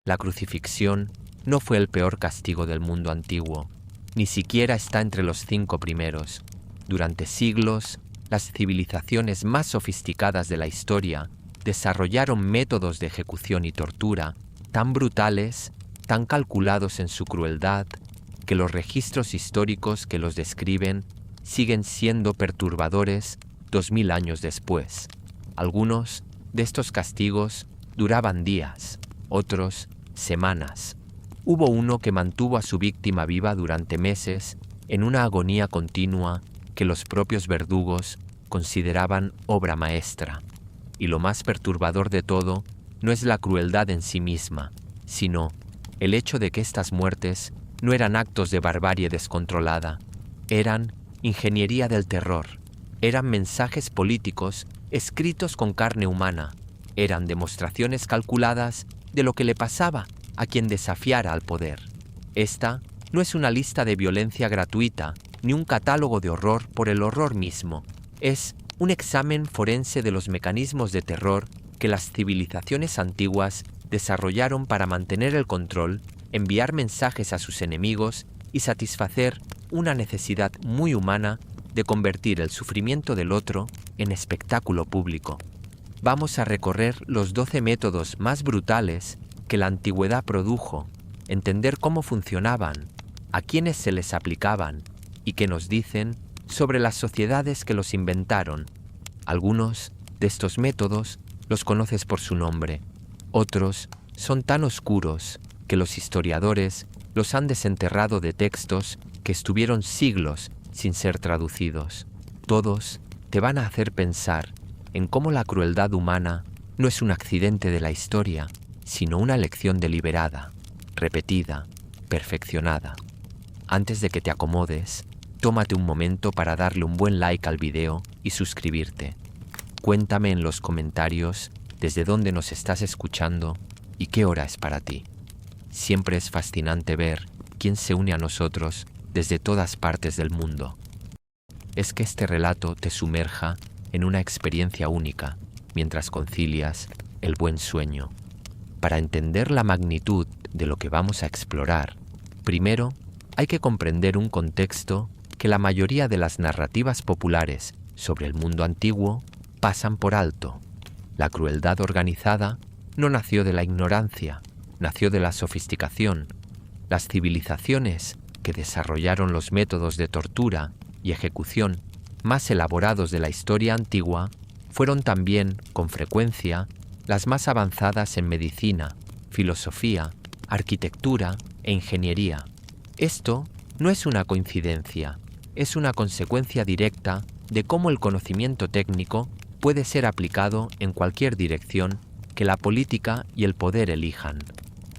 La crucifixión no fue el peor castigo del mundo antiguo, ni siquiera está entre los 5 primeros. Durante siglos, las civilizaciones más sofisticadas de la historia desarrollaron métodos de ejecución y tortura tan brutales, tan calculados en su crueldad, que los registros históricos que los describen siguen siendo perturbadores 2000 años después. Algunos de estos castigos duraban días, otros semanas. Hubo uno que mantuvo a su víctima viva durante meses en una agonía continua que los propios verdugos consideraban obra maestra. Y lo más perturbador de todo no es la crueldad en sí misma, sino el hecho de que estas muertes no eran actos de barbarie descontrolada, eran ingeniería del terror, eran mensajes políticos escritos con carne humana, eran demostraciones calculadas de lo que le pasaba a quien desafiara al poder. Esta no es una lista de violencia gratuita, ni un catálogo de horror por el horror mismo. Es un examen forense de los mecanismos de terror que las civilizaciones antiguas desarrollaron para mantener el control, enviar mensajes a sus enemigos y satisfacer una necesidad muy humana de convertir el sufrimiento del otro en espectáculo público. Vamos a recorrer los 12 métodos más brutales que la antigüedad produjo, entender cómo funcionaban, a quiénes se les aplicaban y qué nos dicen sobre las sociedades que los inventaron. Algunos de estos métodos los conoces por su nombre, otros son tan oscuros que los historiadores los han desenterrado de textos que estuvieron siglos sin ser traducidos. Todos te van a hacer pensar en cómo la crueldad humana no es un accidente de la historia, sino una lección deliberada, repetida, perfeccionada. Antes de que te acomodes, tómate un momento para darle un buen like al video y suscribirte. Cuéntame en los comentarios desde dónde nos estás escuchando y qué hora es para ti. Siempre es fascinante ver quién se une a nosotros desde todas partes del mundo. Es que este relato te sumerja en una experiencia única mientras concilias el buen sueño. Para entender la magnitud de lo que vamos a explorar, primero hay que comprender un contexto que la mayoría de las narrativas populares sobre el mundo antiguo pasan por alto. La crueldad organizada no nació de la ignorancia, nació de la sofisticación. Las civilizaciones que desarrollaron los métodos de tortura y ejecución más elaborados de la historia antigua fueron también, con frecuencia, las más avanzadas en medicina, filosofía, arquitectura e ingeniería. Esto no es una coincidencia, es una consecuencia directa de cómo el conocimiento técnico puede ser aplicado en cualquier dirección que la política y el poder elijan.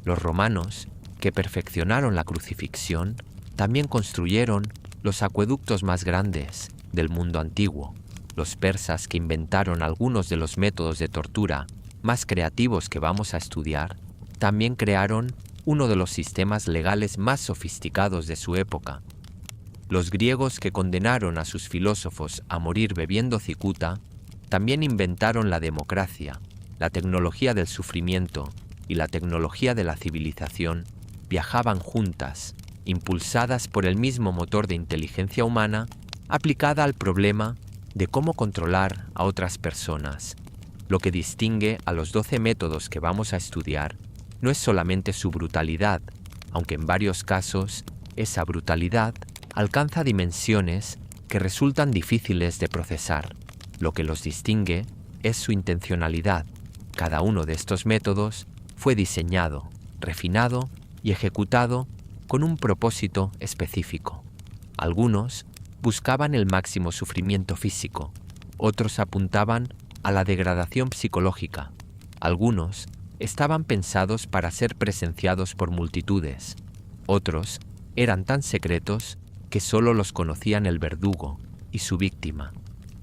Los romanos, que perfeccionaron la crucifixión, también construyeron los acueductos más grandes del mundo antiguo. Los persas, que inventaron algunos de los métodos de tortura más creativos que vamos a estudiar, también crearon uno de los sistemas legales más sofisticados de su época. Los griegos, que condenaron a sus filósofos a morir bebiendo cicuta, también inventaron la democracia, la tecnología del sufrimiento y la tecnología de la civilización viajaban juntas, impulsadas por el mismo motor de inteligencia humana aplicada al problema de cómo controlar a otras personas. Lo que distingue a los 12 métodos que vamos a estudiar no es solamente su brutalidad, aunque en varios casos esa brutalidad alcanza dimensiones que resultan difíciles de procesar. Lo que los distingue es su intencionalidad. Cada uno de estos métodos fue diseñado, refinado y ejecutado con un propósito específico. Algunos buscaban el máximo sufrimiento físico, otros apuntaban a la degradación psicológica, algunos estaban pensados para ser presenciados por multitudes, otros eran tan secretos que solo los conocían el verdugo y su víctima,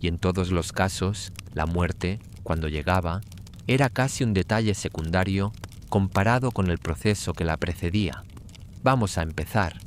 y en todos los casos, la muerte, cuando llegaba, era casi un detalle secundario comparado con el proceso que la precedía. Vamos a empezar.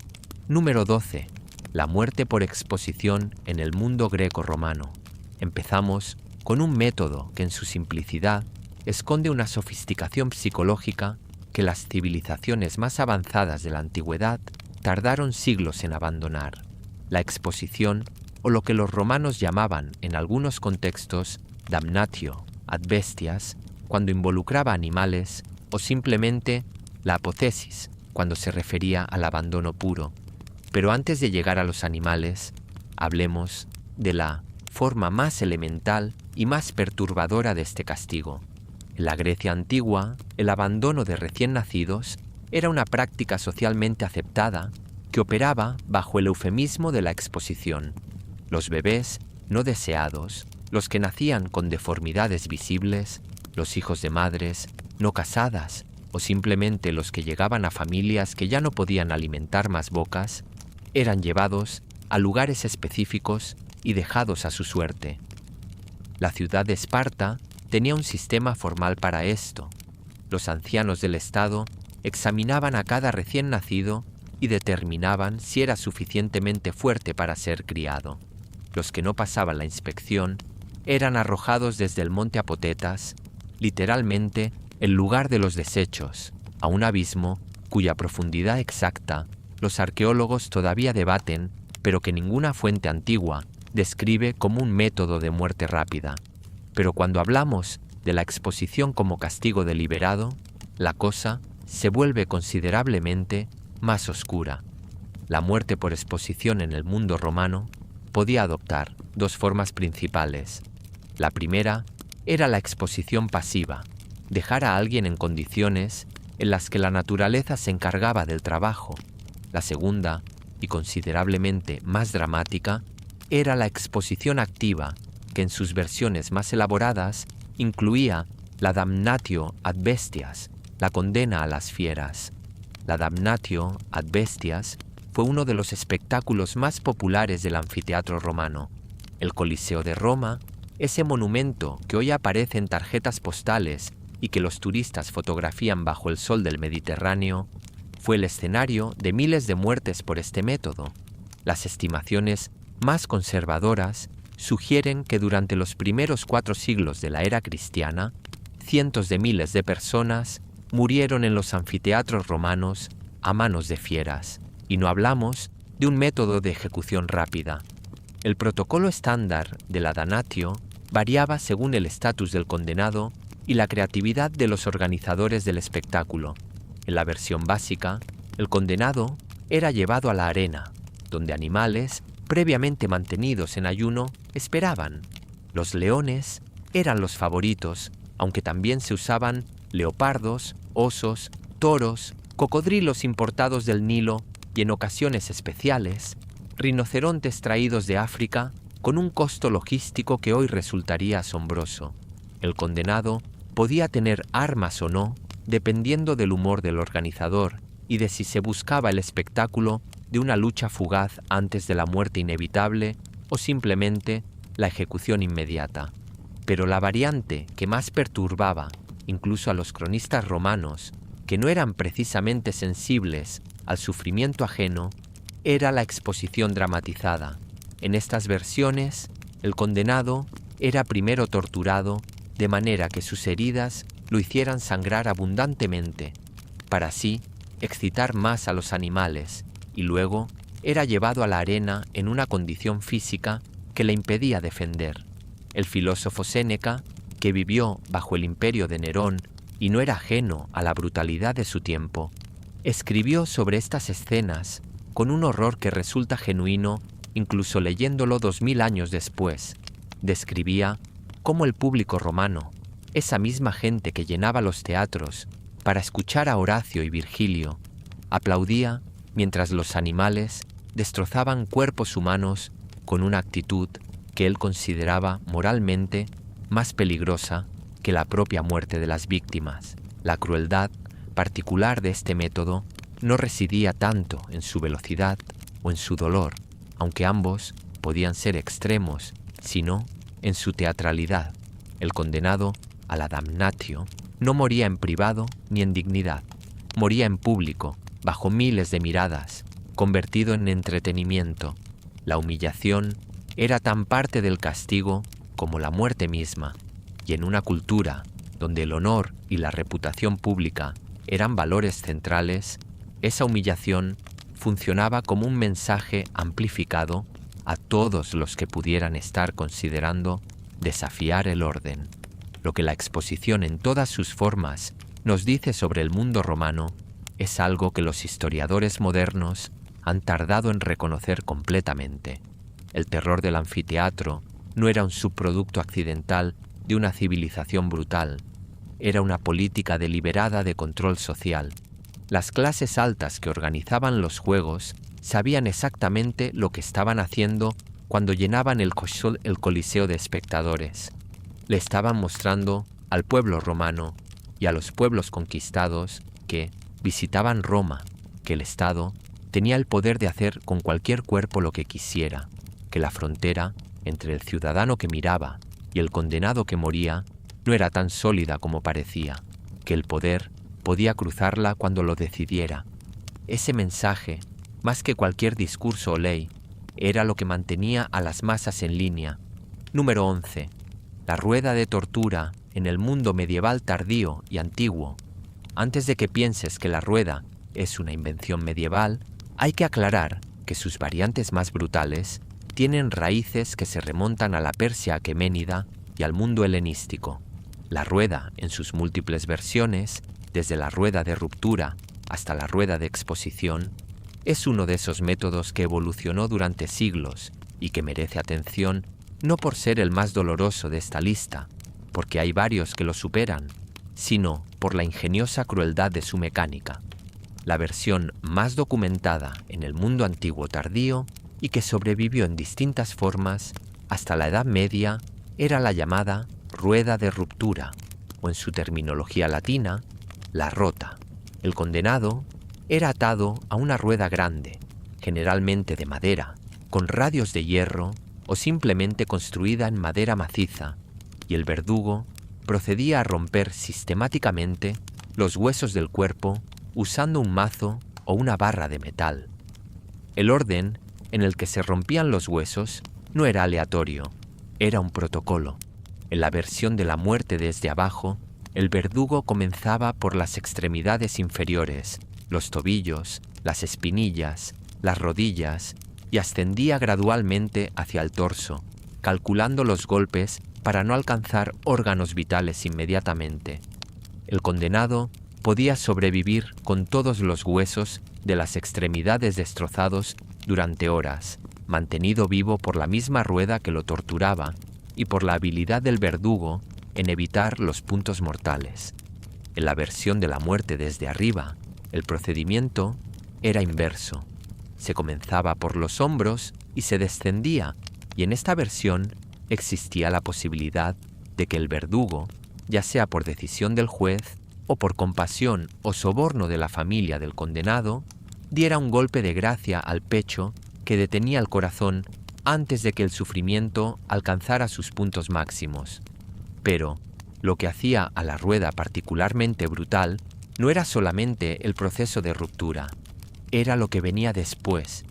Número 12. La muerte por exposición en el mundo greco-romano. Empezamos con un método que en su simplicidad esconde una sofisticación psicológica que las civilizaciones más avanzadas de la antigüedad tardaron siglos en abandonar: la exposición, o lo que los romanos llamaban en algunos contextos damnatio ad bestias, cuando involucraba animales, o simplemente la apothesis, cuando se refería al abandono puro. Pero antes de llegar a los animales, hablemos de la forma más elemental y más perturbadora de este castigo. En la Grecia antigua, el abandono de recién nacidos era una práctica socialmente aceptada que operaba bajo el eufemismo de la exposición. Los bebés no deseados, los que nacían con deformidades visibles, los hijos de madres no casadas o simplemente los que llegaban a familias que ya no podían alimentar más bocas, eran llevados a lugares específicos y dejados a su suerte. La ciudad de Esparta tenía un sistema formal para esto. Los ancianos del Estado examinaban a cada recién nacido y determinaban si era suficientemente fuerte para ser criado. Los que no pasaban la inspección eran arrojados desde el monte Apotetas, literalmente el lugar de los desechos, a un abismo cuya profundidad exacta los arqueólogos todavía debaten, pero que ninguna fuente antigua describe como un método de muerte rápida. Pero cuando hablamos de la exposición como castigo deliberado, la cosa se vuelve considerablemente más oscura. La muerte por exposición en el mundo romano podía adoptar dos formas principales. La primera era la exposición pasiva, dejar a alguien en condiciones en las que la naturaleza se encargaba del trabajo. La segunda, y considerablemente más dramática, era la exposición activa, que en sus versiones más elaboradas incluía la damnatio ad bestias, la condena a las fieras. La damnatio ad bestias fue uno de los espectáculos más populares del anfiteatro romano. El Coliseo de Roma, ese monumento que hoy aparece en tarjetas postales y que los turistas fotografían bajo el sol del Mediterráneo, fue el escenario de miles de muertes por este método. Las estimaciones más conservadoras sugieren que durante los primeros 4 siglos de la era cristiana, cientos de miles de personas murieron en los anfiteatros romanos a manos de fieras, y no hablamos de un método de ejecución rápida. El protocolo estándar de la damnatio variaba según el estatus del condenado y la creatividad de los organizadores del espectáculo. En la versión básica, el condenado era llevado a la arena, donde animales previamente mantenidos en ayuno esperaban. Los leones eran los favoritos, aunque también se usaban leopardos, osos, toros, cocodrilos importados del Nilo y en ocasiones especiales, rinocerontes traídos de África con un costo logístico que hoy resultaría asombroso. El condenado podía tener armas o no, dependiendo del humor del organizador y de si se buscaba el espectáculo de una lucha fugaz antes de la muerte inevitable o simplemente la ejecución inmediata. Pero la variante que más perturbaba, incluso a los cronistas romanos, que no eran precisamente sensibles al sufrimiento ajeno, era la exposición dramatizada. En estas versiones, el condenado era primero torturado de manera que sus heridas lo hicieran sangrar abundantemente, para así excitar más a los animales, y luego era llevado a la arena en una condición física que le impedía defender. El filósofo Séneca, que vivió bajo el imperio de Nerón y no era ajeno a la brutalidad de su tiempo, escribió sobre estas escenas con un horror que resulta genuino incluso leyéndolo 2000 años después. Describía cómo el público romano, esa misma gente que llenaba los teatros para escuchar a Horacio y Virgilio, aplaudía mientras los animales destrozaban cuerpos humanos con una actitud que él consideraba moralmente más peligrosa que la propia muerte de las víctimas. La crueldad particular de este método no residía tanto en su velocidad o en su dolor, aunque ambos podían ser extremos, sino en su teatralidad. El condenado a la damnatio no moría en privado ni en dignidad, moría en público, bajo miles de miradas, convertido en entretenimiento. La humillación era tan parte del castigo como la muerte misma, y en una cultura donde el honor y la reputación pública eran valores centrales, esa humillación funcionaba como un mensaje amplificado a todos los que pudieran estar considerando desafiar el orden. Lo que la exposición en todas sus formas nos dice sobre el mundo romano es algo que los historiadores modernos han tardado en reconocer completamente. El terror del anfiteatro no era un subproducto accidental de una civilización brutal, era una política deliberada de control social. Las clases altas que organizaban los juegos sabían exactamente lo que estaban haciendo cuando llenaban el coliseo de espectadores. Le estaban mostrando al pueblo romano y a los pueblos conquistados que visitaban Roma, que el Estado tenía el poder de hacer con cualquier cuerpo lo que quisiera, que la frontera entre el ciudadano que miraba y el condenado que moría no era tan sólida como parecía, que el poder podía cruzarla cuando lo decidiera. Ese mensaje, más que cualquier discurso o ley, era lo que mantenía a las masas en línea. Número 11. La rueda de tortura en el mundo medieval tardío y antiguo. Antes de que pienses que la rueda es una invención medieval, hay que aclarar que sus variantes más brutales tienen raíces que se remontan a la Persia aqueménida y al mundo helenístico. La rueda, en sus múltiples versiones, desde la rueda de ruptura hasta la rueda de exposición, es uno de esos métodos que evolucionó durante siglos y que merece atención no por ser el más doloroso de esta lista, porque hay varios que lo superan, sino por la ingeniosa crueldad de su mecánica. La versión más documentada en el mundo antiguo tardío y que sobrevivió en distintas formas hasta la Edad Media era la llamada rueda de ruptura, o en su terminología latina, la rota. El condenado era atado a una rueda grande, generalmente de madera, con radios de hierro o simplemente construida en madera maciza, y el verdugo procedía a romper sistemáticamente los huesos del cuerpo usando un mazo o una barra de metal. El orden en el que se rompían los huesos no era aleatorio, era un protocolo. En la versión de la muerte desde abajo, el verdugo comenzaba por las extremidades inferiores, los tobillos, las espinillas, las rodillas, y ascendía gradualmente hacia el torso, calculando los golpes para no alcanzar órganos vitales inmediatamente. El condenado podía sobrevivir con todos los huesos de las extremidades destrozados durante horas, mantenido vivo por la misma rueda que lo torturaba y por la habilidad del verdugo en evitar los puntos mortales. En la versión de la muerte desde arriba, el procedimiento era inverso. Se comenzaba por los hombros y se descendía, y en esta versión existía la posibilidad de que el verdugo, ya sea por decisión del juez o por compasión o soborno de la familia del condenado, diera un golpe de gracia al pecho que detenía el corazón antes de que el sufrimiento alcanzara sus puntos máximos. Pero lo que hacía a la rueda particularmente brutal no era solamente el proceso de ruptura, era lo que venía después.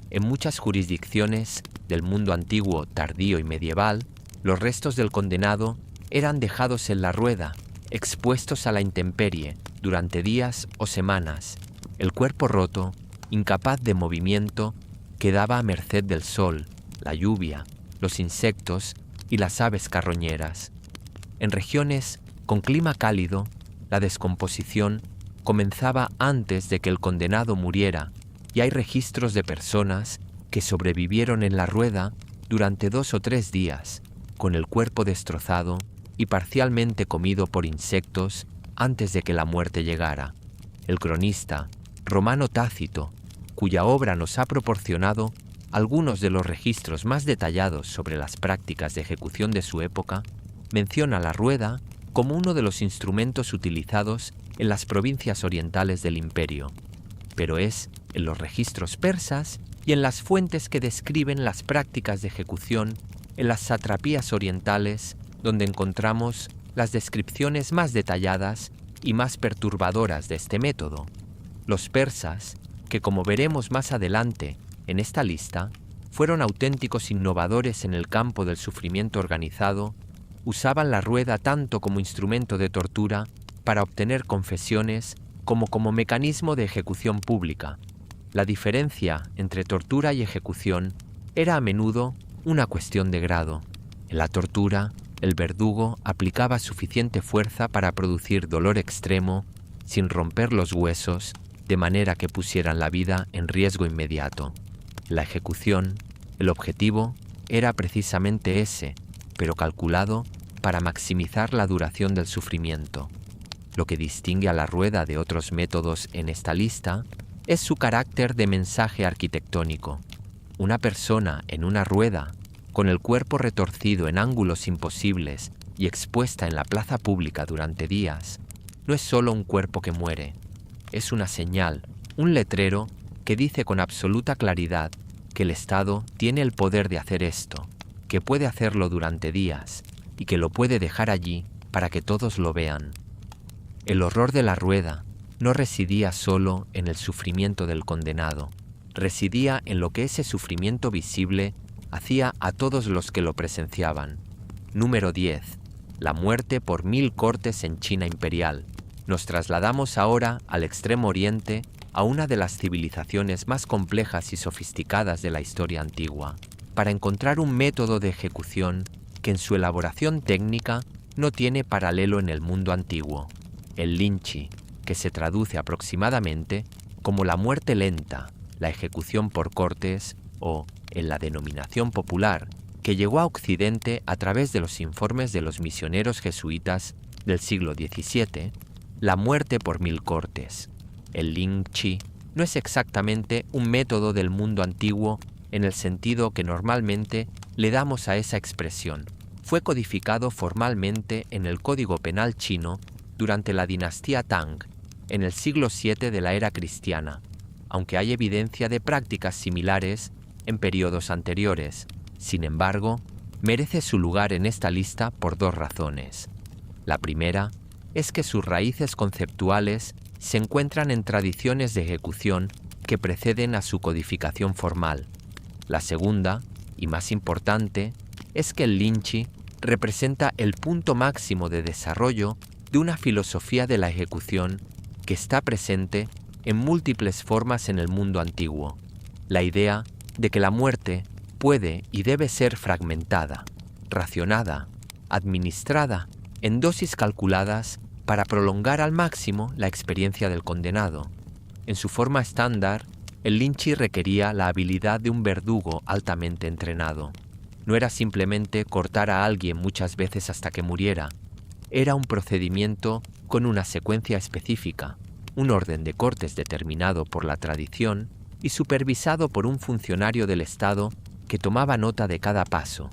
En muchas jurisdicciones del mundo antiguo, tardío y medieval, los restos del condenado eran dejados en la rueda, expuestos a la intemperie durante días o semanas. El cuerpo roto, incapaz de movimiento, quedaba a merced del sol, la lluvia, los insectos y las aves carroñeras. En regiones con clima cálido, la descomposición comenzaba antes de que el condenado muriera, y hay registros de personas que sobrevivieron en la rueda durante 2 o 3 días, con el cuerpo destrozado y parcialmente comido por insectos antes de que la muerte llegara. El cronista Romano Tácito, cuya obra nos ha proporcionado algunos de los registros más detallados sobre las prácticas de ejecución de su época, menciona la rueda como uno de los instrumentos utilizados en las provincias orientales del imperio, pero es en los registros persas y en las fuentes que describen las prácticas de ejecución en las satrapías orientales donde encontramos las descripciones más detalladas y más perturbadoras de este método. Los persas, que como veremos más adelante en esta lista, fueron auténticos innovadores en el campo del sufrimiento organizado, usaban la rueda tanto como instrumento de tortura para obtener confesiones como mecanismo de ejecución pública. La diferencia entre tortura y ejecución era a menudo una cuestión de grado. En la tortura, el verdugo aplicaba suficiente fuerza para producir dolor extremo sin romper los huesos, de manera que pusieran la vida en riesgo inmediato. En la ejecución, el objetivo era precisamente ese, pero calculado para maximizar la duración del sufrimiento. Lo que distingue a la rueda de otros métodos en esta lista es su carácter de mensaje arquitectónico. Una persona en una rueda, con el cuerpo retorcido en ángulos imposibles y expuesta en la plaza pública durante días, no es solo un cuerpo que muere, es una señal, un letrero que dice con absoluta claridad que el Estado tiene el poder de hacer esto, que puede hacerlo durante días y que lo puede dejar allí para que todos lo vean. El horror de la rueda no residía solo en el sufrimiento del condenado, residía en lo que ese sufrimiento visible hacía a todos los que lo presenciaban. Número 10. La muerte por 1000 cortes en China imperial. Nos trasladamos ahora al Extremo Oriente, a una de las civilizaciones más complejas y sofisticadas de la historia antigua, para encontrar un método de ejecución que en su elaboración técnica no tiene paralelo en el mundo antiguo, el linchi, que se traduce aproximadamente como la muerte lenta, la ejecución por cortes o, en la denominación popular, que llegó a Occidente a través de los informes de los misioneros jesuitas del siglo XVII, la muerte por 1000 cortes. El linchi no es exactamente un método del mundo antiguo en el sentido que normalmente le damos a esa expresión. Fue codificado formalmente en el Código Penal chino durante la dinastía Tang, en el siglo VII de la era cristiana, aunque hay evidencia de prácticas similares en periodos anteriores. Sin embargo, merece su lugar en esta lista por dos razones. La primera es que sus raíces conceptuales se encuentran en tradiciones de ejecución que preceden a su codificación formal. La segunda, y más importante, es que el linchi representa el punto máximo de desarrollo de una filosofía de la ejecución que está presente en múltiples formas en el mundo antiguo. La idea de que la muerte puede y debe ser fragmentada, racionada, administrada en dosis calculadas para prolongar al máximo la experiencia del condenado. En su forma estándar, el linchi requería la habilidad de un verdugo altamente entrenado. No era simplemente cortar a alguien muchas veces hasta que muriera. Era un procedimiento con una secuencia específica, un orden de cortes determinado por la tradición y supervisado por un funcionario del Estado que tomaba nota de cada paso.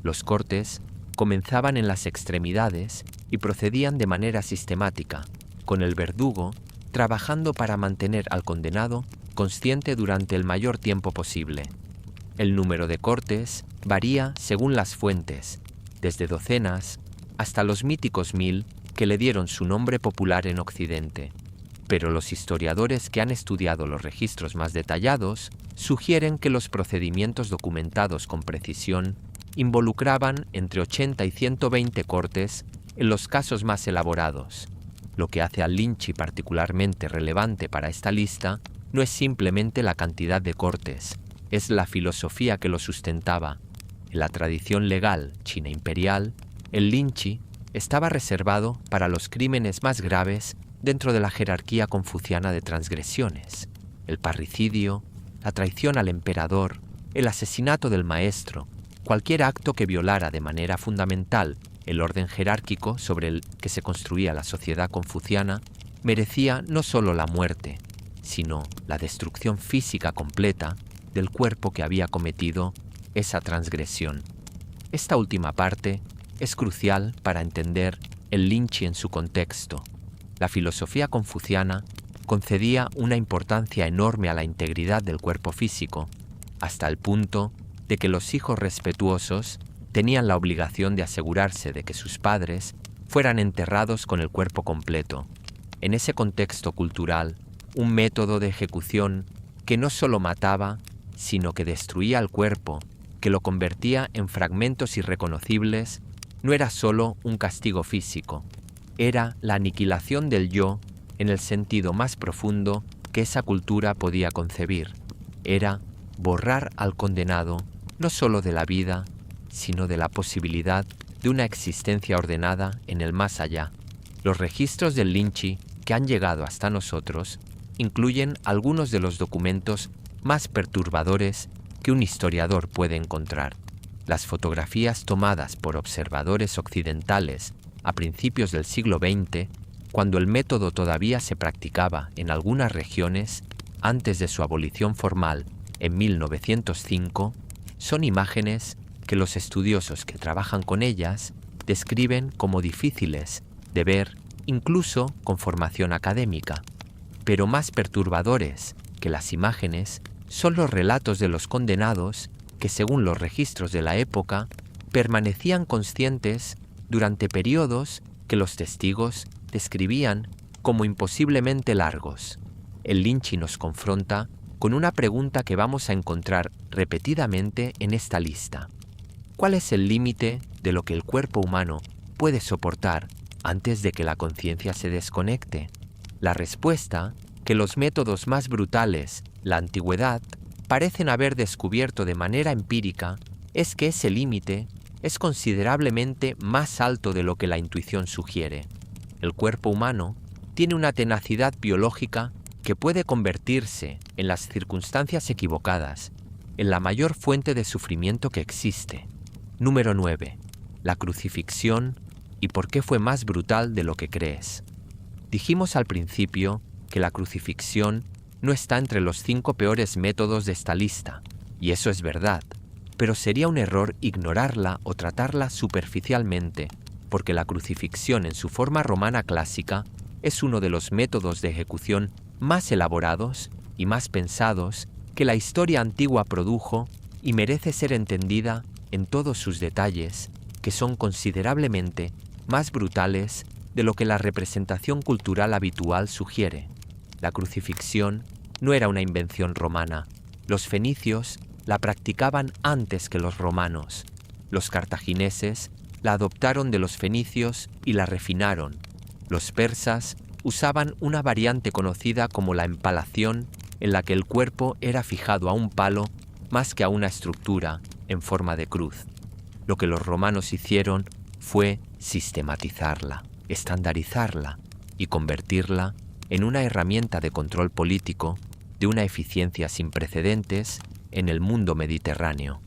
Los cortes comenzaban en las extremidades y procedían de manera sistemática, con el verdugo trabajando para mantener al condenado consciente durante el mayor tiempo posible. El número de cortes varía según las fuentes, desde docenas hasta los míticos 1000 que le dieron su nombre popular en Occidente. Pero los historiadores que han estudiado los registros más detallados sugieren que los procedimientos documentados con precisión involucraban entre 80 y 120 cortes en los casos más elaborados. Lo que hace al linchi particularmente relevante para esta lista no es simplemente la cantidad de cortes, es la filosofía que lo sustentaba. En la tradición legal china imperial, el linchi estaba reservado para los crímenes más graves dentro de la jerarquía confuciana de transgresiones: el parricidio, la traición al emperador, el asesinato del maestro, cualquier acto que violara de manera fundamental el orden jerárquico sobre el que se construía la sociedad confuciana, merecía no solo la muerte, sino la destrucción física completa del cuerpo que había cometido esa transgresión. Esta última parte es crucial para entender el linchi en su contexto. La filosofía confuciana concedía una importancia enorme a la integridad del cuerpo físico, hasta el punto de que los hijos respetuosos tenían la obligación de asegurarse de que sus padres fueran enterrados con el cuerpo completo. En ese contexto cultural, un método de ejecución que no solo mataba, sino que destruía el cuerpo, que lo convertía en fragmentos irreconocibles, no era solo un castigo físico, era la aniquilación del yo en el sentido más profundo que esa cultura podía concebir. Era borrar al condenado no solo de la vida, sino de la posibilidad de una existencia ordenada en el más allá. Los registros del Lynchi que han llegado hasta nosotros incluyen algunos de los documentos más perturbadores que un historiador puede encontrar. Las fotografías tomadas por observadores occidentales a principios del siglo XX, cuando el método todavía se practicaba en algunas regiones antes de su abolición formal en 1905, son imágenes que los estudiosos que trabajan con ellas describen como difíciles de ver incluso con formación académica. Pero más perturbadores que las imágenes son los relatos de los condenados que, según los registros de la época, permanecían conscientes durante periodos que los testigos describían como imposiblemente largos. El Lynchi nos confronta con una pregunta que vamos a encontrar repetidamente en esta lista. ¿Cuál es el límite de lo que el cuerpo humano puede soportar antes de que la conciencia se desconecte? La respuesta, que los métodos más brutales, la antigüedad, parecen haber descubierto de manera empírica, es que ese límite es considerablemente más alto de lo que la intuición sugiere. El cuerpo humano tiene una tenacidad biológica que puede convertirse, en las circunstancias equivocadas, en la mayor fuente de sufrimiento que existe. Número 9. La crucifixión y por qué fue más brutal de lo que crees. Dijimos al principio que la crucifixión no está entre los 5 peores métodos de esta lista, y eso es verdad, pero sería un error ignorarla o tratarla superficialmente, porque la crucifixión en su forma romana clásica es uno de los métodos de ejecución más elaborados y más pensados que la historia antigua produjo y merece ser entendida en todos sus detalles, que son considerablemente más brutales de lo que la representación cultural habitual sugiere. La crucifixión no era una invención romana. Los fenicios la practicaban antes que los romanos. Los cartagineses la adoptaron de los fenicios y la refinaron. Los persas usaban una variante conocida como la empalación, en la que el cuerpo era fijado a un palo más que a una estructura en forma de cruz. Lo que los romanos hicieron fue sistematizarla, estandarizarla y convertirla en una herramienta de control político de una eficiencia sin precedentes en el mundo mediterráneo.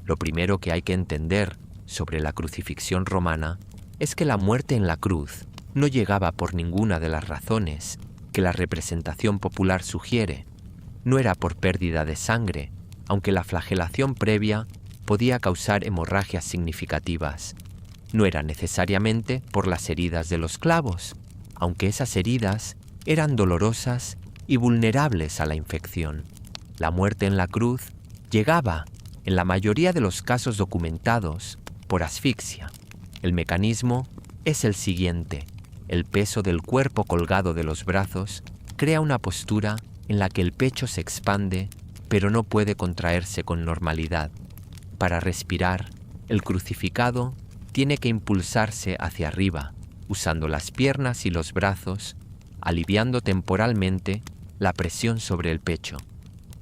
Lo primero que hay que entender sobre la crucifixión romana es que la muerte en la cruz no llegaba por ninguna de las razones que la representación popular sugiere. No era por pérdida de sangre, aunque la flagelación previa podía causar hemorragias significativas. No era necesariamente por las heridas de los clavos, aunque esas heridas eran dolorosas y vulnerables a la infección. La muerte en la cruz llegaba, en la mayoría de los casos documentados, por asfixia. El mecanismo es el siguiente. El peso del cuerpo colgado de los brazos crea una postura en la que el pecho se expande, pero no puede contraerse con normalidad. Para respirar, el crucificado tiene que impulsarse hacia arriba, usando las piernas y los brazos, aliviando temporalmente la presión sobre el pecho.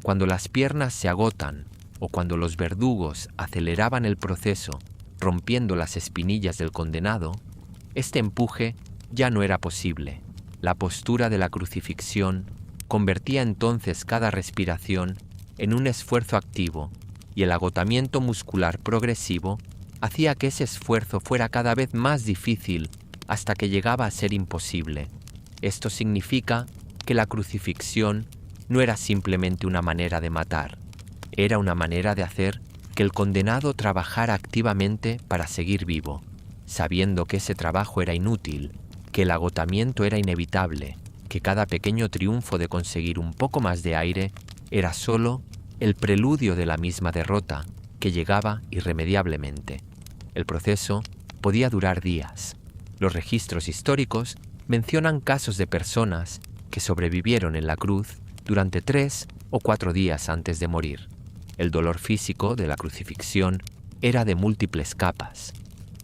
Cuando las piernas se agotan o cuando los verdugos aceleraban el proceso, rompiendo las espinillas del condenado, este empuje ya no era posible. La postura de la crucifixión convertía entonces cada respiración en un esfuerzo activo y el agotamiento muscular progresivo hacía que ese esfuerzo fuera cada vez más difícil hasta que llegaba a ser imposible. Esto significa que la crucifixión no era simplemente una manera de matar, era una manera de hacer que el condenado trabajara activamente para seguir vivo, sabiendo que ese trabajo era inútil, que el agotamiento era inevitable, que cada pequeño triunfo de conseguir un poco más de aire era solo el preludio de la misma derrota que llegaba irremediablemente. El proceso podía durar días. Los registros históricos mencionan casos de personas que sobrevivieron en la cruz durante 3 o 4 días antes de morir. El dolor físico de la crucifixión era de múltiples capas.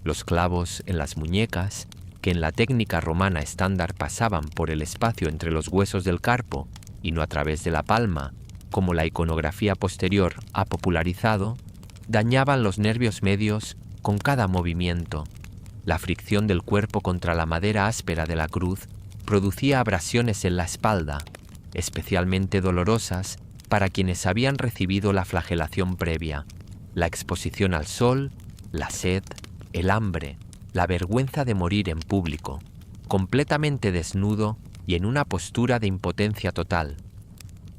Los clavos en las muñecas, que que en la técnica romana estándar pasaban por el espacio entre los huesos del carpo y no a través de la palma, como la iconografía posterior ha popularizado, dañaban los nervios medios con cada movimiento. La fricción del cuerpo contra la madera áspera de la cruz producía abrasiones en la espalda, especialmente dolorosas para quienes habían recibido la flagelación previa, la exposición al sol, la sed, el hambre, la vergüenza de morir en público, completamente desnudo y en una postura de impotencia total.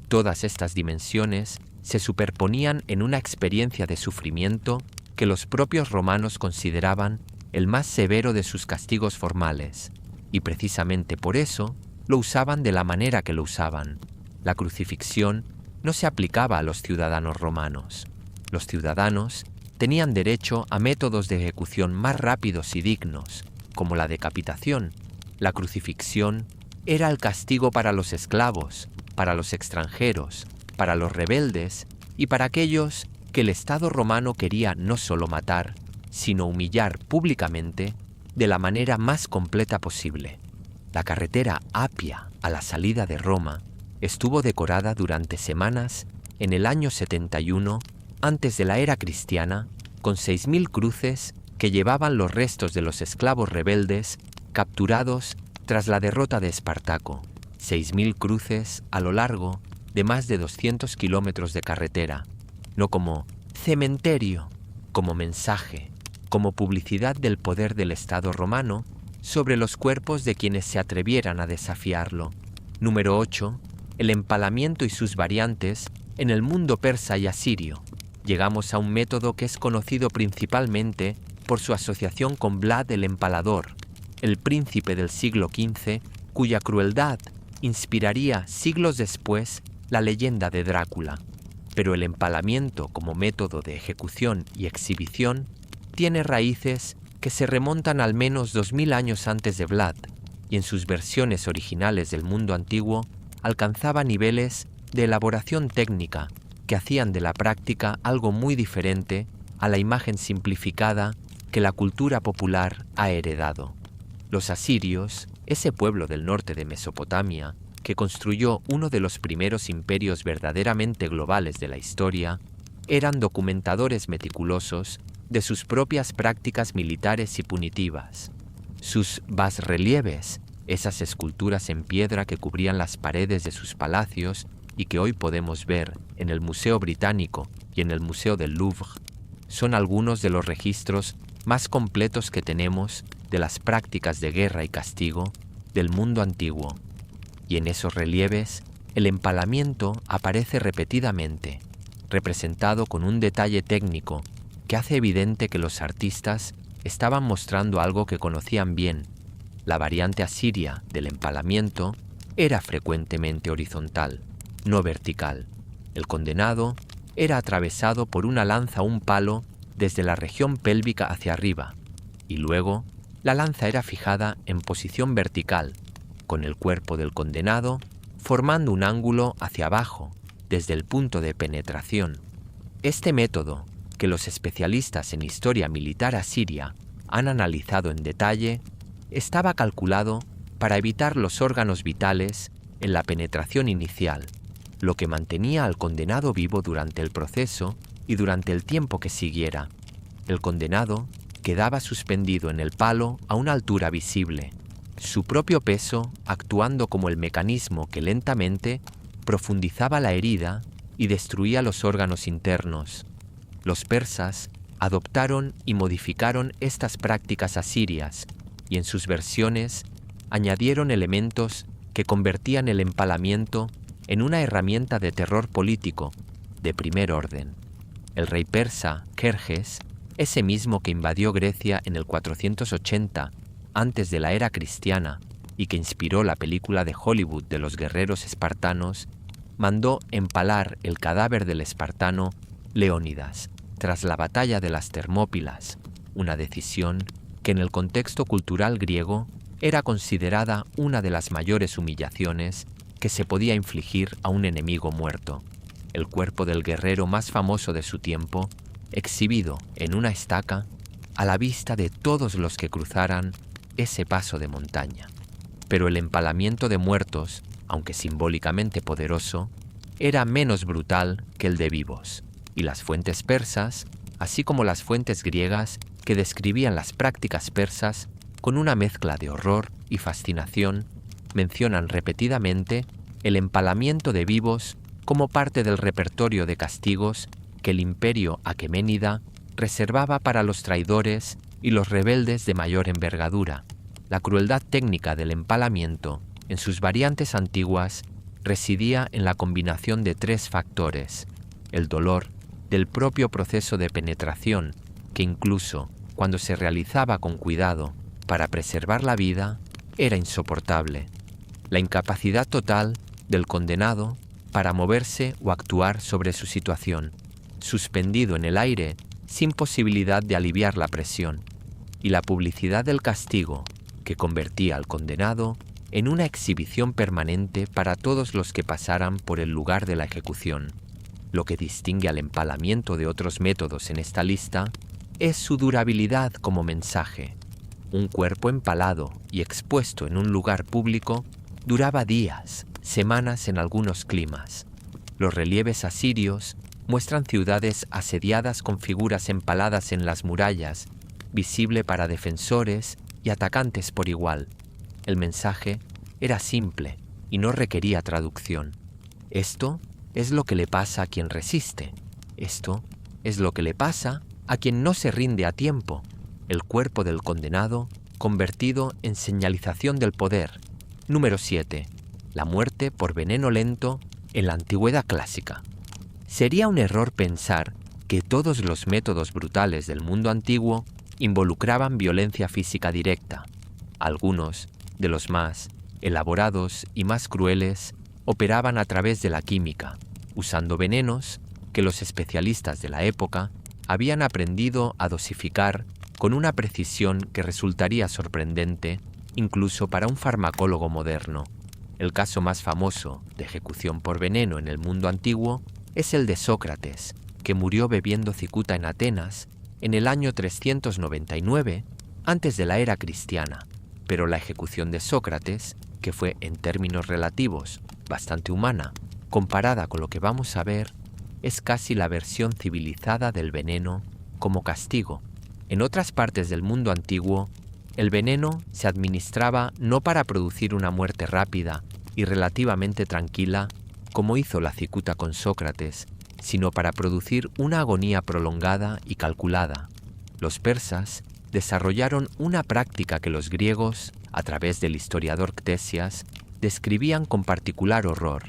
Todas estas dimensiones se superponían en una experiencia de sufrimiento que los propios romanos consideraban el más severo de sus castigos formales, y precisamente por eso lo usaban de la manera que lo usaban. La crucifixión no se aplicaba a los ciudadanos romanos. Los ciudadanos tenían derecho a métodos de ejecución más rápidos y dignos, como la decapitación. La crucifixión era el castigo para los esclavos, para los extranjeros, para los rebeldes y para aquellos que el Estado romano quería no solo matar, sino humillar públicamente de la manera más completa posible. La carretera Apia a la salida de Roma estuvo decorada durante semanas en el año 71 antes de la era cristiana con 6.000 cruces que llevaban los restos de los esclavos rebeldes capturados tras la derrota de Espartaco. 6.000 cruces a lo largo de más de 200 kilómetros de carretera, no como cementerio, como mensaje, como publicidad del poder del Estado romano sobre los cuerpos de quienes se atrevieran a desafiarlo. Número 8. El empalamiento y sus variantes en el mundo persa y asirio. Llegamos a un método que es conocido principalmente por su asociación con Vlad el Empalador, el príncipe del siglo XV, cuya crueldad inspiraría siglos después la leyenda de Drácula. Pero el empalamiento como método de ejecución y exhibición tiene raíces que se remontan al menos 2000 años antes de Vlad, y en sus versiones originales del mundo antiguo alcanzaba niveles de elaboración técnica que hacían de la práctica algo muy diferente a la imagen simplificada que la cultura popular ha heredado. Los asirios, ese pueblo del norte de Mesopotamia, que construyó uno de los primeros imperios verdaderamente globales de la historia, eran documentadores meticulosos de sus propias prácticas militares y punitivas. Sus basrelieves, esas esculturas en piedra que cubrían las paredes de sus palacios y que hoy podemos ver en el Museo Británico y en el Museo del Louvre, son algunos de los registros más completos que tenemos de las prácticas de guerra y castigo del mundo antiguo. Y en esos relieves, el empalamiento aparece repetidamente, representado con un detalle técnico que hace evidente que los artistas estaban mostrando algo que conocían bien. La variante asiria del empalamiento era frecuentemente horizontal, no vertical. El condenado era atravesado por una lanza o un palo desde la región pélvica hacia arriba, y luego la lanza era fijada en posición vertical, con el cuerpo del condenado formando un ángulo hacia abajo desde el punto de penetración. Este método, que los especialistas en historia militar asiria han analizado en detalle, estaba calculado para evitar los órganos vitales en la penetración inicial, lo que mantenía al condenado vivo durante el proceso y durante el tiempo que siguiera. El condenado quedaba suspendido en el palo a una altura visible, su propio peso actuando como el mecanismo que lentamente profundizaba la herida y destruía los órganos internos. Los persas adoptaron y modificaron estas prácticas asirias y en sus versiones añadieron elementos que convertían el empalamiento en una herramienta de terror político de primer orden. El rey persa Jerjes, ese mismo que invadió Grecia en el 480 antes de la era cristiana y que inspiró la película de Hollywood de los guerreros espartanos, mandó empalar el cadáver del espartano Leónidas tras la batalla de las Termópilas, una decisión que en el contexto cultural griego era considerada una de las mayores humillaciones que se podía infligir a un enemigo muerto. El cuerpo del guerrero más famoso de su tiempo, exhibido en una estaca, a la vista de todos los que cruzaran ese paso de montaña. Pero el empalamiento de muertos, aunque simbólicamente poderoso, era menos brutal que el de vivos, y las fuentes persas, así como las fuentes griegas que describían las prácticas persas con una mezcla de horror y fascinación, mencionan repetidamente el empalamiento de vivos como parte del repertorio de castigos que el imperio aqueménida reservaba para los traidores y los rebeldes de mayor envergadura. La crueldad técnica del empalamiento, en sus variantes antiguas, residía en la combinación de tres factores: el dolor del propio proceso de penetración, que incluso cuando se realizaba con cuidado para preservar la vida, era insoportable; la incapacidad total del condenado para moverse o actuar sobre su situación, suspendido en el aire sin posibilidad de aliviar la presión; y la publicidad del castigo, que convertía al condenado en una exhibición permanente para todos los que pasaran por el lugar de la ejecución. Lo que distingue al empalamiento de otros métodos en esta lista es su durabilidad como mensaje. Un cuerpo empalado y expuesto en un lugar público duraba días, semanas en algunos climas. Los relieves asirios muestran ciudades asediadas con figuras empaladas en las murallas, visible para defensores y atacantes por igual. El mensaje era simple y no requería traducción. Esto es lo que le pasa a quien resiste. Esto es lo que le pasa a quien no se rinde a tiempo. El cuerpo del condenado convertido en señalización del poder. Número 7. La muerte por veneno lento en la antigüedad clásica. Sería un error pensar que todos los métodos brutales del mundo antiguo involucraban violencia física directa. Algunos, de los más elaborados y más crueles, operaban a través de la química, usando venenos que los especialistas de la época habían aprendido a dosificar con una precisión que resultaría sorprendente incluso para un farmacólogo moderno. El caso más famoso de ejecución por veneno en el mundo antiguo es el de Sócrates, que murió bebiendo cicuta en Atenas en el año 399 antes de la era cristiana. Pero la ejecución de Sócrates, que fue en términos relativos bastante humana, comparada con lo que vamos a ver, es casi la versión civilizada del veneno como castigo. En otras partes del mundo antiguo, el veneno se administraba no para producir una muerte rápida y relativamente tranquila, como hizo la cicuta con Sócrates, sino para producir una agonía prolongada y calculada. Los persas desarrollaron una práctica que los griegos, a través del historiador Ctesias, describían con particular horror: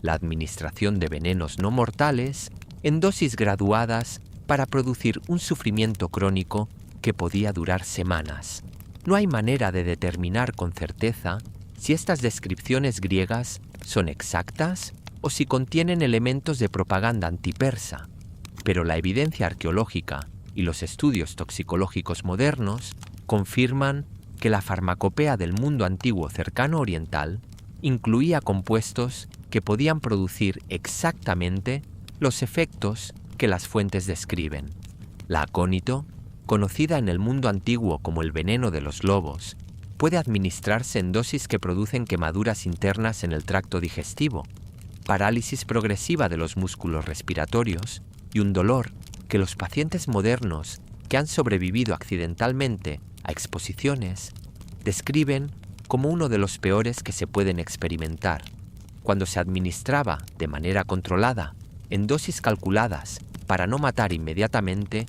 la administración de venenos no mortales en dosis graduadas para producir un sufrimiento crónico que podía durar semanas. No hay manera de determinar con certeza si estas descripciones griegas son exactas o si contienen elementos de propaganda antipersa, pero la evidencia arqueológica y los estudios toxicológicos modernos confirman que la farmacopea del mundo antiguo cercano oriental incluía compuestos que podían producir exactamente los efectos que las fuentes describen. La acónito, conocida en el mundo antiguo como el veneno de los lobos, puede administrarse en dosis que producen quemaduras internas en el tracto digestivo, parálisis progresiva de los músculos respiratorios y un dolor que los pacientes modernos que han sobrevivido accidentalmente a exposiciones describen como uno de los peores que se pueden experimentar. Cuando se administraba de manera controlada, en dosis calculadas para no matar inmediatamente,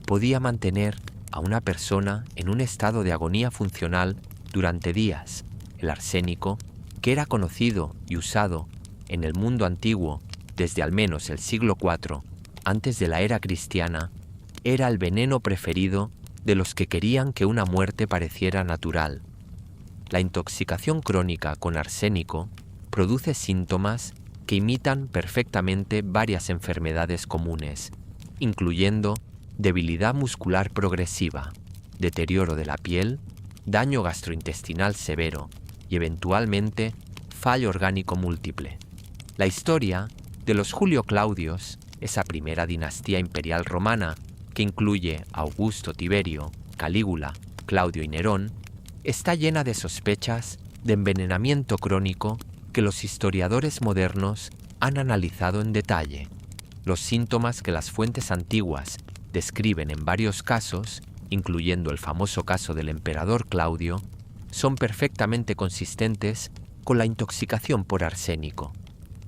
podía mantener a una persona en un estado de agonía funcional durante días. El arsénico, que era conocido y usado en el mundo antiguo desde al menos el siglo IV antes de la era cristiana, era el veneno preferido de los que querían que una muerte pareciera natural. La intoxicación crónica con arsénico produce síntomas que imitan perfectamente varias enfermedades comunes, incluyendo debilidad muscular progresiva, deterioro de la piel, daño gastrointestinal severo y eventualmente fallo orgánico múltiple. La historia de los Julio Claudios, esa primera dinastía imperial romana que incluye a Augusto, Tiberio, Calígula, Claudio y Nerón, está llena de sospechas de envenenamiento crónico que los historiadores modernos han analizado en detalle. Los síntomas que las fuentes antiguas describen en varios casos, incluyendo el famoso caso del emperador Claudio, son perfectamente consistentes con la intoxicación por arsénico.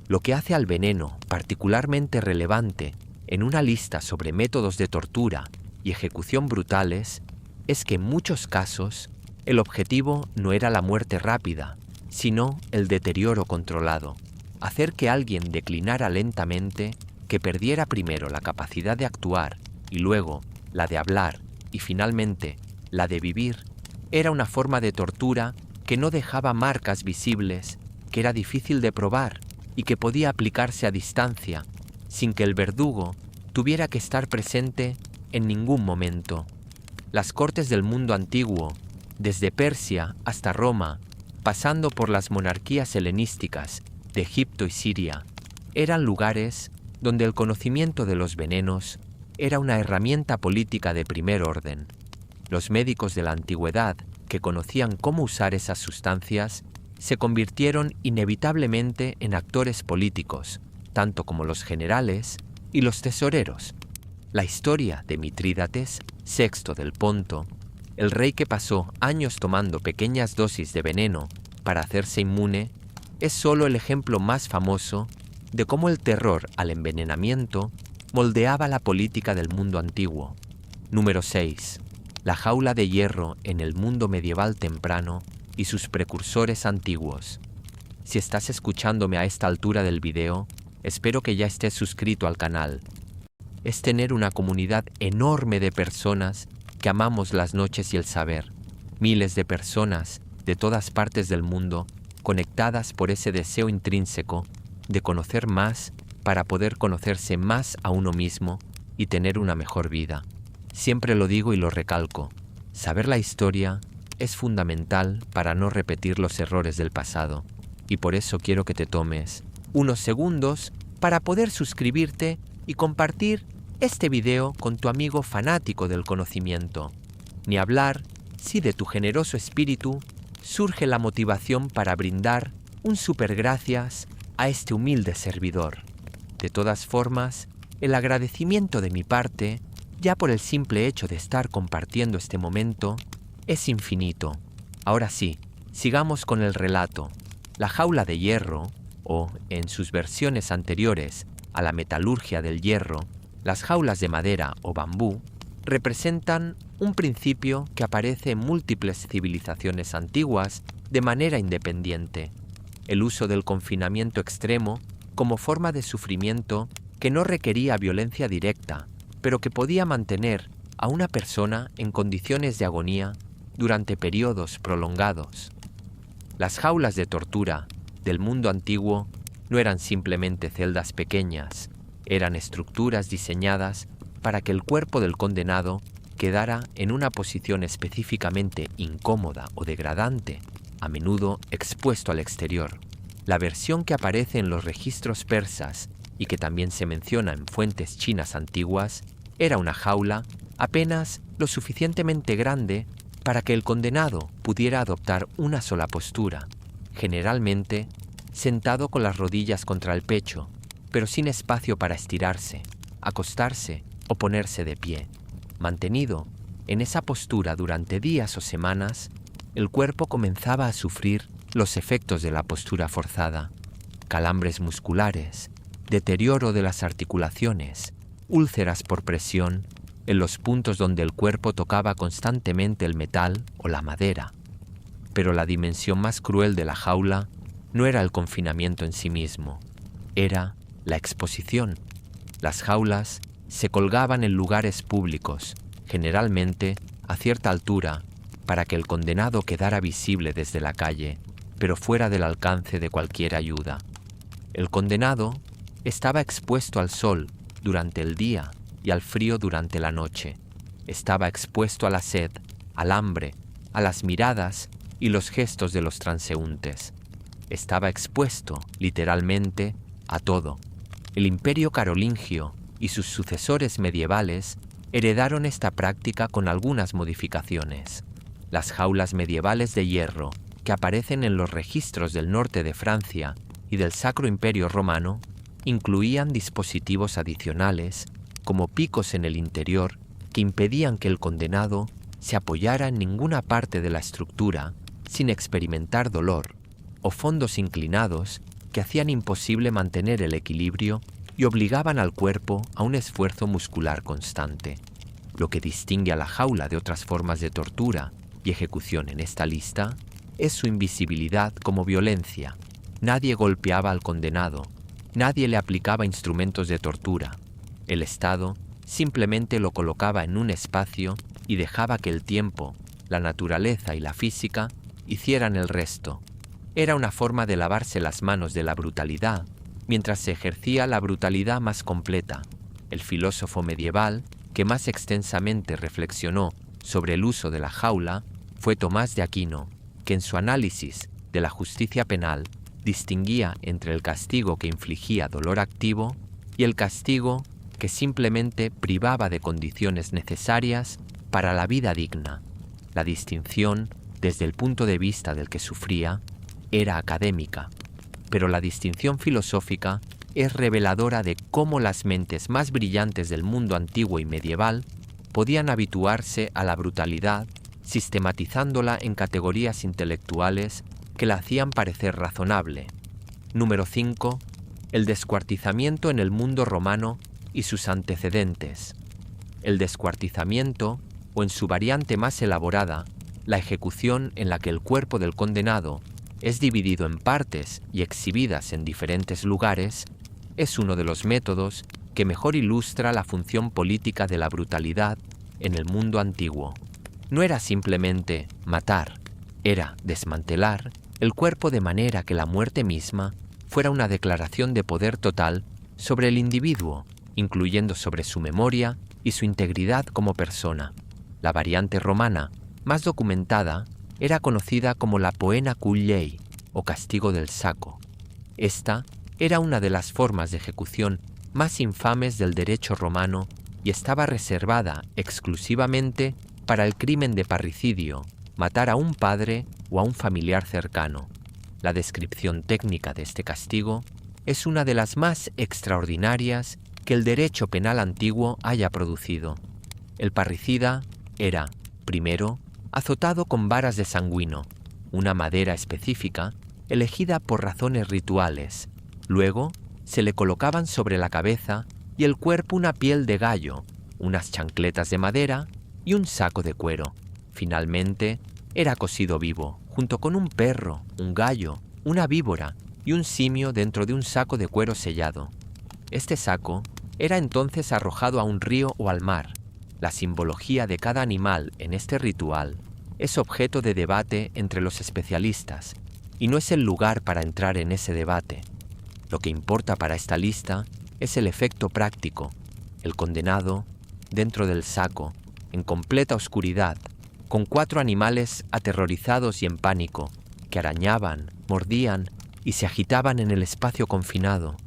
Lo que hace al veneno particularmente relevante en una lista sobre métodos de tortura y ejecución brutales es que en muchos casos el objetivo no era la muerte rápida, sino el deterioro controlado, hacer que alguien declinara lentamente, que perdiera primero la capacidad de actuar y luego la de hablar y finalmente la de vivir, era una forma de tortura que no dejaba marcas visibles, que era difícil de probar y que podía aplicarse a distancia, sin que el verdugo tuviera que estar presente en ningún momento. Las cortes del mundo antiguo, desde Persia hasta Roma, pasando por las monarquías helenísticas de Egipto y Siria, eran lugares donde el conocimiento de los venenos era una herramienta política de primer orden. Los médicos de la antigüedad, que conocían cómo usar esas sustancias, se convirtieron inevitablemente en actores políticos, tanto como los generales y los tesoreros. La historia de Mitrídates, VI del Ponto, el rey que pasó años tomando pequeñas dosis de veneno para hacerse inmune, es solo el ejemplo más famoso de cómo el terror al envenenamiento moldeaba la política del mundo antiguo. Número 6. La jaula de hierro en el mundo medieval temprano y sus precursores antiguos. Si estás escuchándome a esta altura del video, espero que ya estés suscrito al canal. Es tener una comunidad enorme de personas que amamos las noches y el saber. Miles de personas de todas partes del mundo conectadas por ese deseo intrínseco de conocer más para poder conocerse más a uno mismo y tener una mejor vida. Siempre lo digo y lo recalco, saber la historia es fundamental para no repetir los errores del pasado, y por eso quiero que te tomes unos segundos para poder suscribirte y compartir este video con tu amigo fanático del conocimiento. Ni hablar si de tu generoso espíritu surge la motivación para brindar un super gracias a este humilde servidor. De todas formas, el agradecimiento de mi parte, ya por el simple hecho de estar compartiendo este momento, es infinito. Ahora sí, sigamos con el relato. La jaula de hierro, o en sus versiones anteriores a la metalurgia del hierro, las jaulas de madera o bambú, representan un principio que aparece en múltiples civilizaciones antiguas de manera independiente. El uso del confinamiento extremo como forma de sufrimiento que no requería violencia directa, pero que podía mantener a una persona en condiciones de agonía durante periodos prolongados. Las jaulas de tortura del mundo antiguo no eran simplemente celdas pequeñas, eran estructuras diseñadas para que el cuerpo del condenado quedara en una posición específicamente incómoda o degradante, a menudo expuesto al exterior. La versión que aparece en los registros persas y que también se menciona en fuentes chinas antiguas era una jaula apenas lo suficientemente grande para que el condenado pudiera adoptar una sola postura, generalmente sentado con las rodillas contra el pecho, pero sin espacio para estirarse, acostarse o ponerse de pie. Mantenido en esa postura durante días o semanas, el cuerpo comenzaba a sufrir los efectos de la postura forzada: calambres musculares, deterioro de las articulaciones, úlceras por presión en los puntos donde el cuerpo tocaba constantemente el metal o la madera. Pero la dimensión más cruel de la jaula no era el confinamiento en sí mismo, era la exposición. Las jaulas se colgaban en lugares públicos, generalmente a cierta altura, para que el condenado quedara visible desde la calle, pero fuera del alcance de cualquier ayuda. El condenado estaba expuesto al sol durante el día y al frío durante la noche. Estaba expuesto a la sed, al hambre, a las miradas y los gestos de los transeúntes. Estaba expuesto, literalmente, a todo. El Imperio carolingio y sus sucesores medievales heredaron esta práctica con algunas modificaciones. Las jaulas medievales de hierro que aparecen en los registros del norte de Francia y del Sacro Imperio Romano incluían dispositivos adicionales, como picos en el interior, que impedían que el condenado se apoyara en ninguna parte de la estructura sin experimentar dolor, o fondos inclinados que hacían imposible mantener el equilibrio y obligaban al cuerpo a un esfuerzo muscular constante. Lo que distingue a la jaula de otras formas de tortura y ejecución en esta lista es su invisibilidad como violencia. Nadie golpeaba al condenado, nadie le aplicaba instrumentos de tortura. El Estado simplemente lo colocaba en un espacio y dejaba que el tiempo, la naturaleza y la física hicieran el resto. Era una forma de lavarse las manos de la brutalidad, mientras se ejercía la brutalidad más completa. El filósofo medieval que más extensamente reflexionó sobre el uso de la jaula fue Tomás de Aquino, que en su análisis de la justicia penal distinguía entre el castigo que infligía dolor activo y el castigo que simplemente privaba de condiciones necesarias para la vida digna. La distinción, desde el punto de vista del que sufría, era académica, pero la distinción filosófica es reveladora de cómo las mentes más brillantes del mundo antiguo y medieval podían habituarse a la brutalidad, sistematizándola en categorías intelectuales que la hacían parecer razonable. Número 5. El descuartizamiento en el mundo romano y sus antecedentes. El descuartizamiento, o en su variante más elaborada, la ejecución en la que el cuerpo del condenado es dividido en partes y exhibidas en diferentes lugares, es uno de los métodos que mejor ilustra la función política de la brutalidad en el mundo antiguo. No era simplemente matar, era desmantelar el cuerpo de manera que la muerte misma fuera una declaración de poder total sobre el individuo, incluyendo sobre su memoria y su integridad como persona. La variante romana, más documentada, era conocida como la poena cullei, o castigo del saco. Esta era una de las formas de ejecución más infames del derecho romano y estaba reservada exclusivamente para el crimen de parricidio, matar a un padre o a un familiar cercano. La descripción técnica de este castigo es una de las más extraordinarias que el derecho penal antiguo haya producido. El parricida era, primero, azotado con varas de sanguino, una madera específica elegida por razones rituales. Luego, se le colocaban sobre la cabeza y el cuerpo una piel de gallo, unas chancletas de madera y un saco de cuero. Finalmente, era cocido vivo, junto con un perro, un gallo, una víbora y un simio dentro de un saco de cuero sellado. Este saco era entonces arrojado a un río o al mar. La simbología de cada animal en este ritual es objeto de debate entre los especialistas, y no es el lugar para entrar en ese debate. Lo que importa para esta lista es el efecto práctico. El condenado, dentro del saco, en completa oscuridad, con 4 animales aterrorizados y en pánico, que arañaban, mordían y se agitaban en el espacio confinado.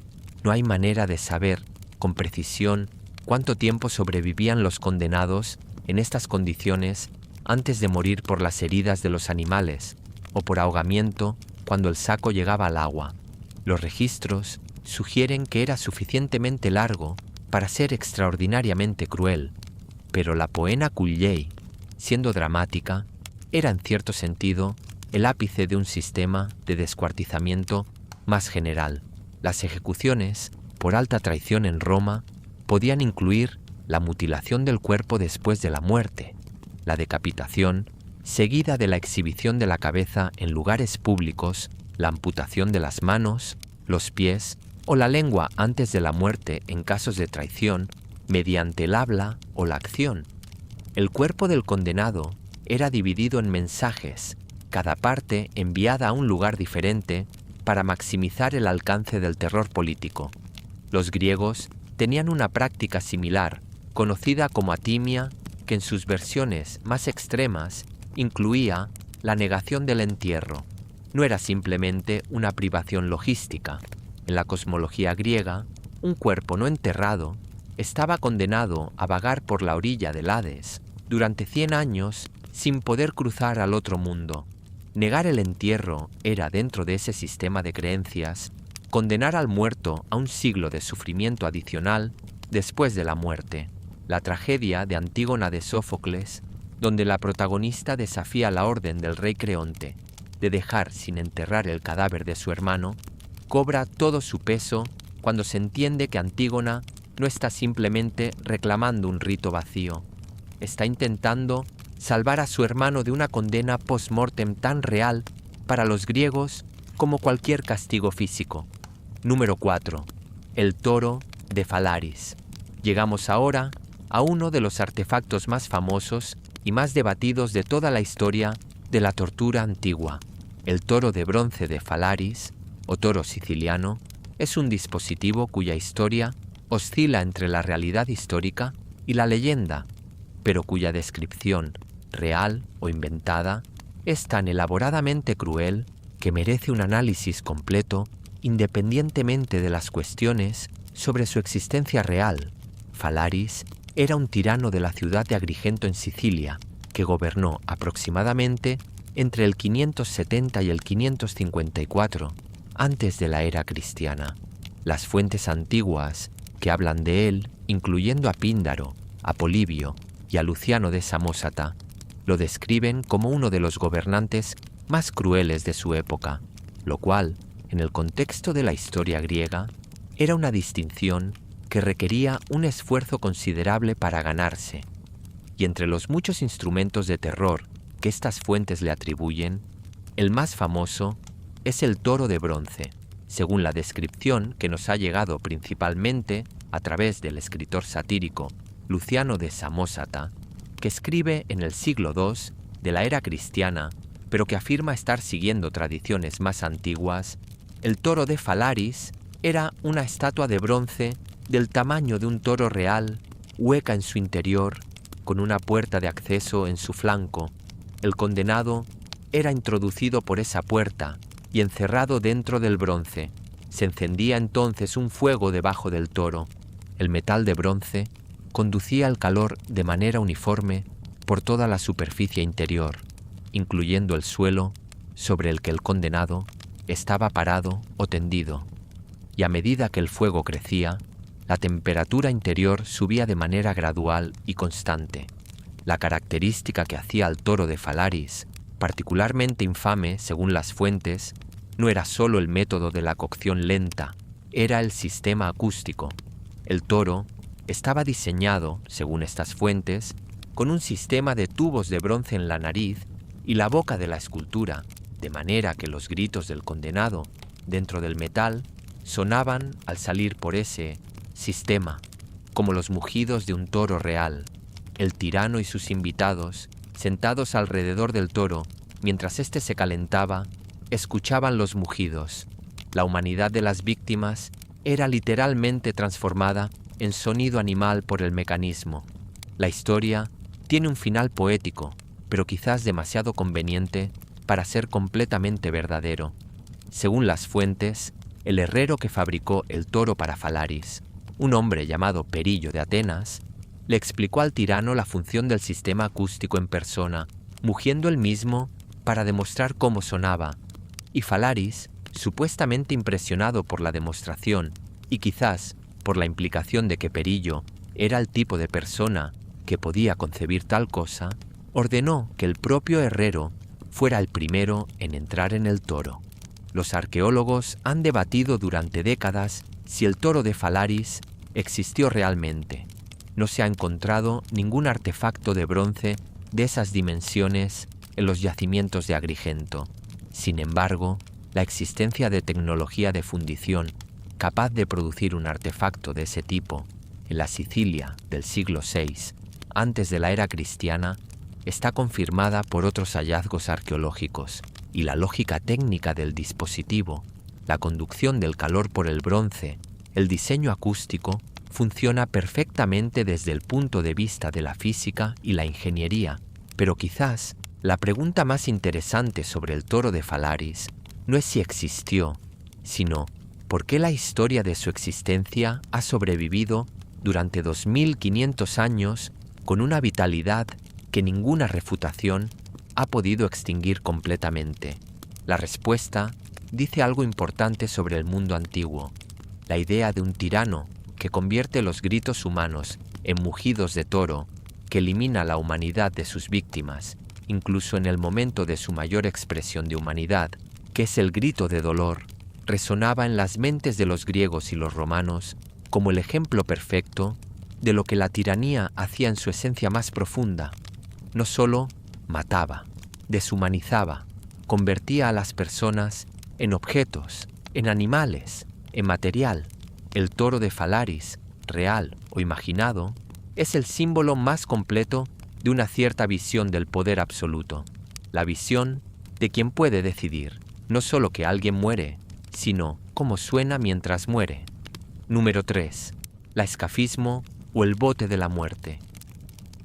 No hay manera de saber con precisión cuánto tiempo sobrevivían los condenados en estas condiciones antes de morir por las heridas de los animales o por ahogamiento cuando el saco llegaba al agua. Los registros sugieren que era suficientemente largo para ser extraordinariamente cruel, pero la poena cullei, siendo dramática, era en cierto sentido el ápice de un sistema de descuartizamiento más general. Las ejecuciones por alta traición en Roma podían incluir la mutilación del cuerpo después de la muerte, la decapitación, seguida de la exhibición de la cabeza en lugares públicos, la amputación de las manos, los pies o la lengua antes de la muerte en casos de traición, mediante el habla o la acción. El cuerpo del condenado era dividido en mensajes, cada parte enviada a un lugar diferente para maximizar el alcance del terror político. Los griegos tenían una práctica similar, conocida como atimia, que en sus versiones más extremas incluía la negación del entierro. No era simplemente una privación logística. En la cosmología griega, un cuerpo no enterrado estaba condenado a vagar por la orilla del Hades durante 100 años sin poder cruzar al otro mundo. Negar el entierro era, dentro de ese sistema de creencias, condenar al muerto a un siglo de sufrimiento adicional después de la muerte. La tragedia de Antígona de Sófocles, donde la protagonista desafía la orden del rey Creonte de dejar sin enterrar el cadáver de su hermano, cobra todo su peso cuando se entiende que Antígona no está simplemente reclamando un rito vacío, está intentando salvar a su hermano de una condena post-mortem tan real para los griegos como cualquier castigo físico. Número 4. El toro de Falaris. Llegamos ahora a uno de los artefactos más famosos y más debatidos de toda la historia de la tortura antigua. El toro de bronce de Falaris, o toro siciliano, es un dispositivo cuya historia oscila entre la realidad histórica y la leyenda, pero cuya descripción, real o inventada, es tan elaboradamente cruel que merece un análisis completo independientemente de las cuestiones sobre su existencia real. Falaris era un tirano de la ciudad de Agrigento en Sicilia, que gobernó aproximadamente entre el 570 y el 554, antes de la era cristiana. Las fuentes antiguas que hablan de él, incluyendo a Píndaro, a Polibio y a Luciano de Samosata, lo describen como uno de los gobernantes más crueles de su época, lo cual, en el contexto de la historia griega, era una distinción que requería un esfuerzo considerable para ganarse, y entre los muchos instrumentos de terror que estas fuentes le atribuyen, el más famoso es el toro de bronce, según la descripción que nos ha llegado principalmente a través del escritor satírico Luciano de Samosata, que escribe en el siglo II de la era cristiana, pero que afirma estar siguiendo tradiciones más antiguas. El toro de Falaris era una estatua de bronce del tamaño de un toro real, hueca en su interior, con una puerta de acceso en su flanco. El condenado era introducido por esa puerta y encerrado dentro del bronce. Se encendía entonces un fuego debajo del toro. El metal de bronce conducía el calor de manera uniforme por toda la superficie interior, incluyendo el suelo sobre el que el condenado estaba parado o tendido, y a medida que el fuego crecía, la temperatura interior subía de manera gradual y constante. La característica que hacía al toro de Falaris particularmente infame según las fuentes no era solo el método de la cocción lenta, era el sistema acústico. El toro estaba diseñado, según estas fuentes, con un sistema de tubos de bronce en la nariz y la boca de la escultura, de manera que los gritos del condenado dentro del metal sonaban al salir por ese sistema, como los mugidos de un toro real. El tirano y sus invitados, sentados alrededor del toro, mientras éste se calentaba, escuchaban los mugidos. La humanidad de las víctimas era literalmente transformada en sonido animal por el mecanismo. La historia tiene un final poético, pero quizás demasiado conveniente para ser completamente verdadero. Según las fuentes, el herrero que fabricó el toro para Falaris, un hombre llamado Perillo de Atenas, le explicó al tirano la función del sistema acústico en persona, mugiendo él mismo para demostrar cómo sonaba, y Falaris, supuestamente impresionado por la demostración y quizás por la implicación de que Perillo era el tipo de persona que podía concebir tal cosa, ordenó que el propio herrero fuera el primero en entrar en el toro. Los arqueólogos han debatido durante décadas si el toro de Falaris existió realmente. No se ha encontrado ningún artefacto de bronce de esas dimensiones en los yacimientos de Agrigento. Sin embargo, la existencia de tecnología de fundición capaz de producir un artefacto de ese tipo en la Sicilia del siglo VI, antes de la era cristiana, está confirmada por otros hallazgos arqueológicos, y la lógica técnica del dispositivo, la conducción del calor por el bronce, el diseño acústico, funciona perfectamente desde el punto de vista de la física y la ingeniería, pero quizás la pregunta más interesante sobre el toro de Falaris no es si existió, sino por qué la historia de su existencia ha sobrevivido durante 2500 años con una vitalidad que ninguna refutación ha podido extinguir completamente. La respuesta dice algo importante sobre el mundo antiguo, la idea de un tirano que convierte los gritos humanos en mugidos de toro, que elimina la humanidad de sus víctimas, incluso en el momento de su mayor expresión de humanidad, que es el grito de dolor, resonaba en las mentes de los griegos y los romanos como el ejemplo perfecto de lo que la tiranía hacía en su esencia más profunda. No solo mataba, deshumanizaba, convertía a las personas en objetos, en animales, en material. El toro de Falaris, real o imaginado, es el símbolo más completo de una cierta visión del poder absoluto, la visión de quien puede decidir no solo que alguien muere, sino cómo suena mientras muere. Número 3. La escafismo o el bote de la muerte.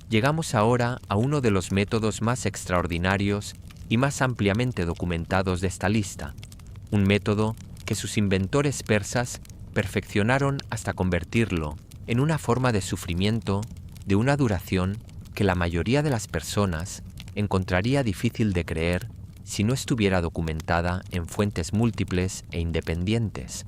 Llegamos ahora a uno de los métodos más extraordinarios y más ampliamente documentados de esta lista, un método que sus inventores persas perfeccionaron hasta convertirlo en una forma de sufrimiento de una duración que la mayoría de las personas encontraría difícil de creer si no estuviera documentada en fuentes múltiples e independientes.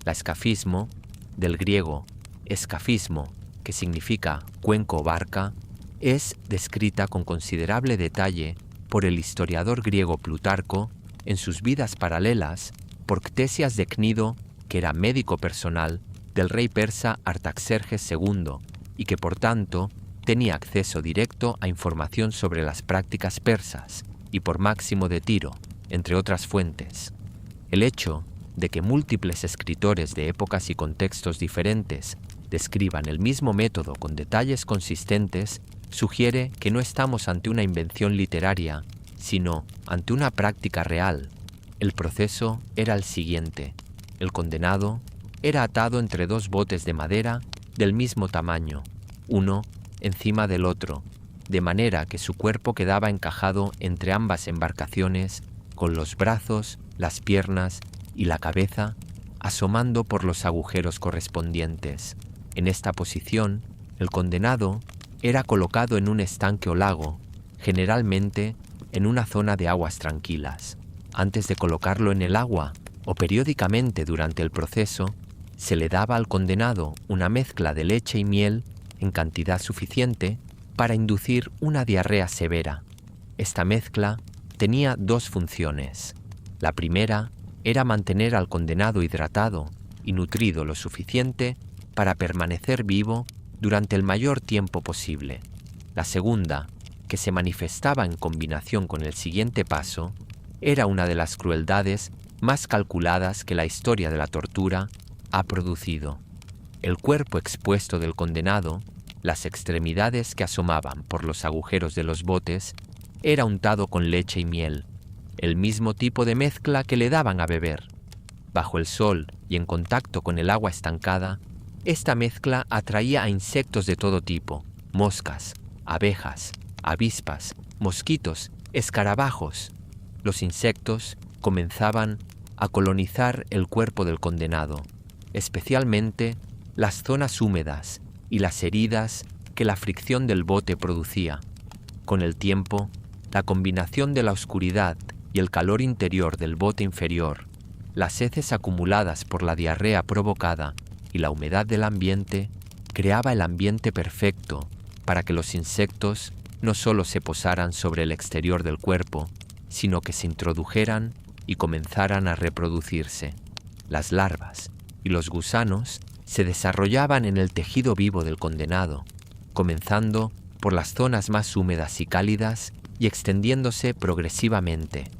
La escafismo, del griego escafismo, que significa cuenco o barca, es descrita con considerable detalle por el historiador griego Plutarco en sus vidas paralelas por Ctesias de Cnido, que era médico personal del rey persa Artaxerjes II y que por tanto tenía acceso directo a información sobre las prácticas persas, y por Máximo de Tiro, entre otras fuentes. El hecho de que múltiples escritores de épocas y contextos diferentes describan el mismo método con detalles consistentes sugiere que no estamos ante una invención literaria, sino ante una práctica real. El proceso era el siguiente. El condenado era atado entre dos botes de madera del mismo tamaño, uno encima del otro, de manera que su cuerpo quedaba encajado entre ambas embarcaciones, con los brazos, las piernas y la cabeza asomando por los agujeros correspondientes. En esta posición, el condenado era colocado en un estanque o lago, generalmente en una zona de aguas tranquilas. Antes de colocarlo en el agua, o periódicamente durante el proceso, se le daba al condenado una mezcla de leche y miel en cantidad suficiente para inducir una diarrea severa. Esta mezcla tenía dos funciones. La primera era mantener al condenado hidratado y nutrido lo suficiente para permanecer vivo durante el mayor tiempo posible. La segunda, que se manifestaba en combinación con el siguiente paso, era una de las crueldades más calculadas que la historia de la tortura ha producido. El cuerpo expuesto del condenado, las extremidades que asomaban por los agujeros de los botes, era untado con leche y miel, el mismo tipo de mezcla que le daban a beber. Bajo el sol y en contacto con el agua estancada, esta mezcla atraía a insectos de todo tipo, moscas, abejas, avispas, mosquitos, escarabajos. Los insectos comenzaban a colonizar el cuerpo del condenado, especialmente las zonas húmedas y las heridas que la fricción del bote producía. Con el tiempo, la combinación de la oscuridad y el calor interior del bote inferior, las heces acumuladas por la diarrea provocada y la humedad del ambiente, creaba el ambiente perfecto para que los insectos no solo se posaran sobre el exterior del cuerpo, sino que se introdujeran y comenzaran a reproducirse. Las larvas y los gusanos se desarrollaban en el tejido vivo del condenado, comenzando por las zonas más húmedas y cálidas y extendiéndose progresivamente.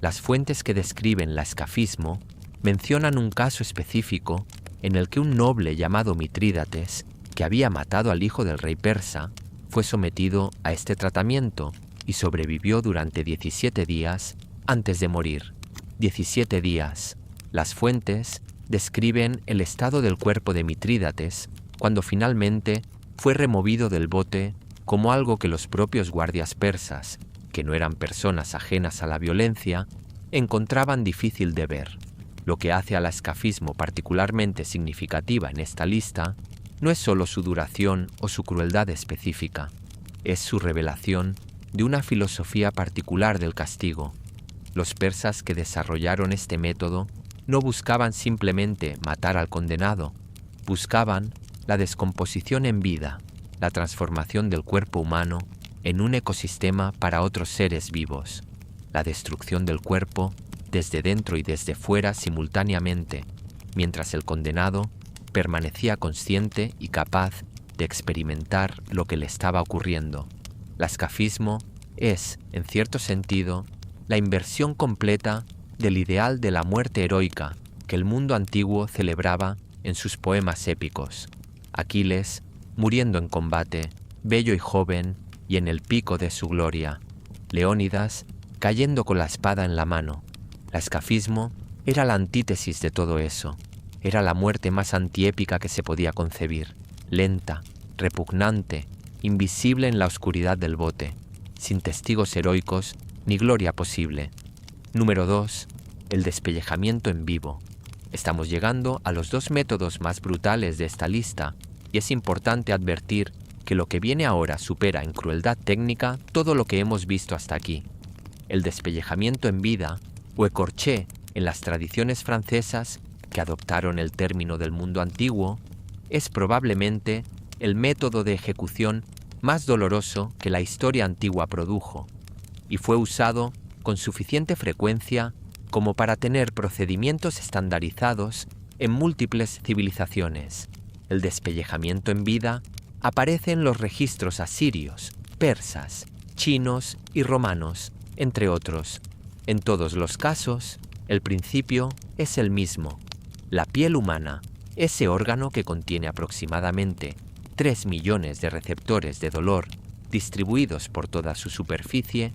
Las fuentes que describen la escafismo mencionan un caso específico en el que un noble llamado Mitrídates, que había matado al hijo del rey persa, fue sometido a este tratamiento y sobrevivió durante 17 días antes de morir. 17 días. Las fuentes describen el estado del cuerpo de Mitrídates cuando finalmente fue removido del bote como algo que los propios guardias persas, que no eran personas ajenas a la violencia, encontraban difícil de ver. Lo que hace al escafismo particularmente significativa en esta lista no es solo su duración o su crueldad específica, Es su revelación de una filosofía particular del castigo. Los persas que desarrollaron este método no buscaban simplemente matar al condenado, buscaban la descomposición en vida, la transformación del cuerpo humano en un ecosistema para otros seres vivos, la destrucción del cuerpo desde dentro y desde fuera simultáneamente, mientras el condenado permanecía consciente y capaz de experimentar lo que le estaba ocurriendo. El escafismo es, en cierto sentido, la inversión completa del ideal de la muerte heroica que el mundo antiguo celebraba en sus poemas épicos. Aquiles, muriendo en combate, bello y joven y en el pico de su gloria. Leónidas, cayendo con la espada en la mano. El escafismo era la antítesis de todo eso. Era la muerte más antiépica que se podía concebir, lenta, repugnante, invisible en la oscuridad del bote, sin testigos heroicos ni gloria posible. Número 2. El despellejamiento en vivo. Estamos llegando a los dos métodos más brutales de esta lista, y es importante advertir que lo que viene ahora supera en crueldad técnica todo lo que hemos visto hasta aquí. El despellejamiento en vida, o écorché en las tradiciones francesas que adoptaron el término del mundo antiguo, es probablemente el método de ejecución más doloroso que la historia antigua produjo, y fue usado con suficiente frecuencia como para tener procedimientos estandarizados en múltiples civilizaciones. El despellejamiento en vida aparece en los registros asirios, persas, chinos y romanos, entre otros. En todos los casos, el principio es el mismo. La piel humana, ese órgano que contiene aproximadamente 3 millones de receptores de dolor distribuidos por toda su superficie,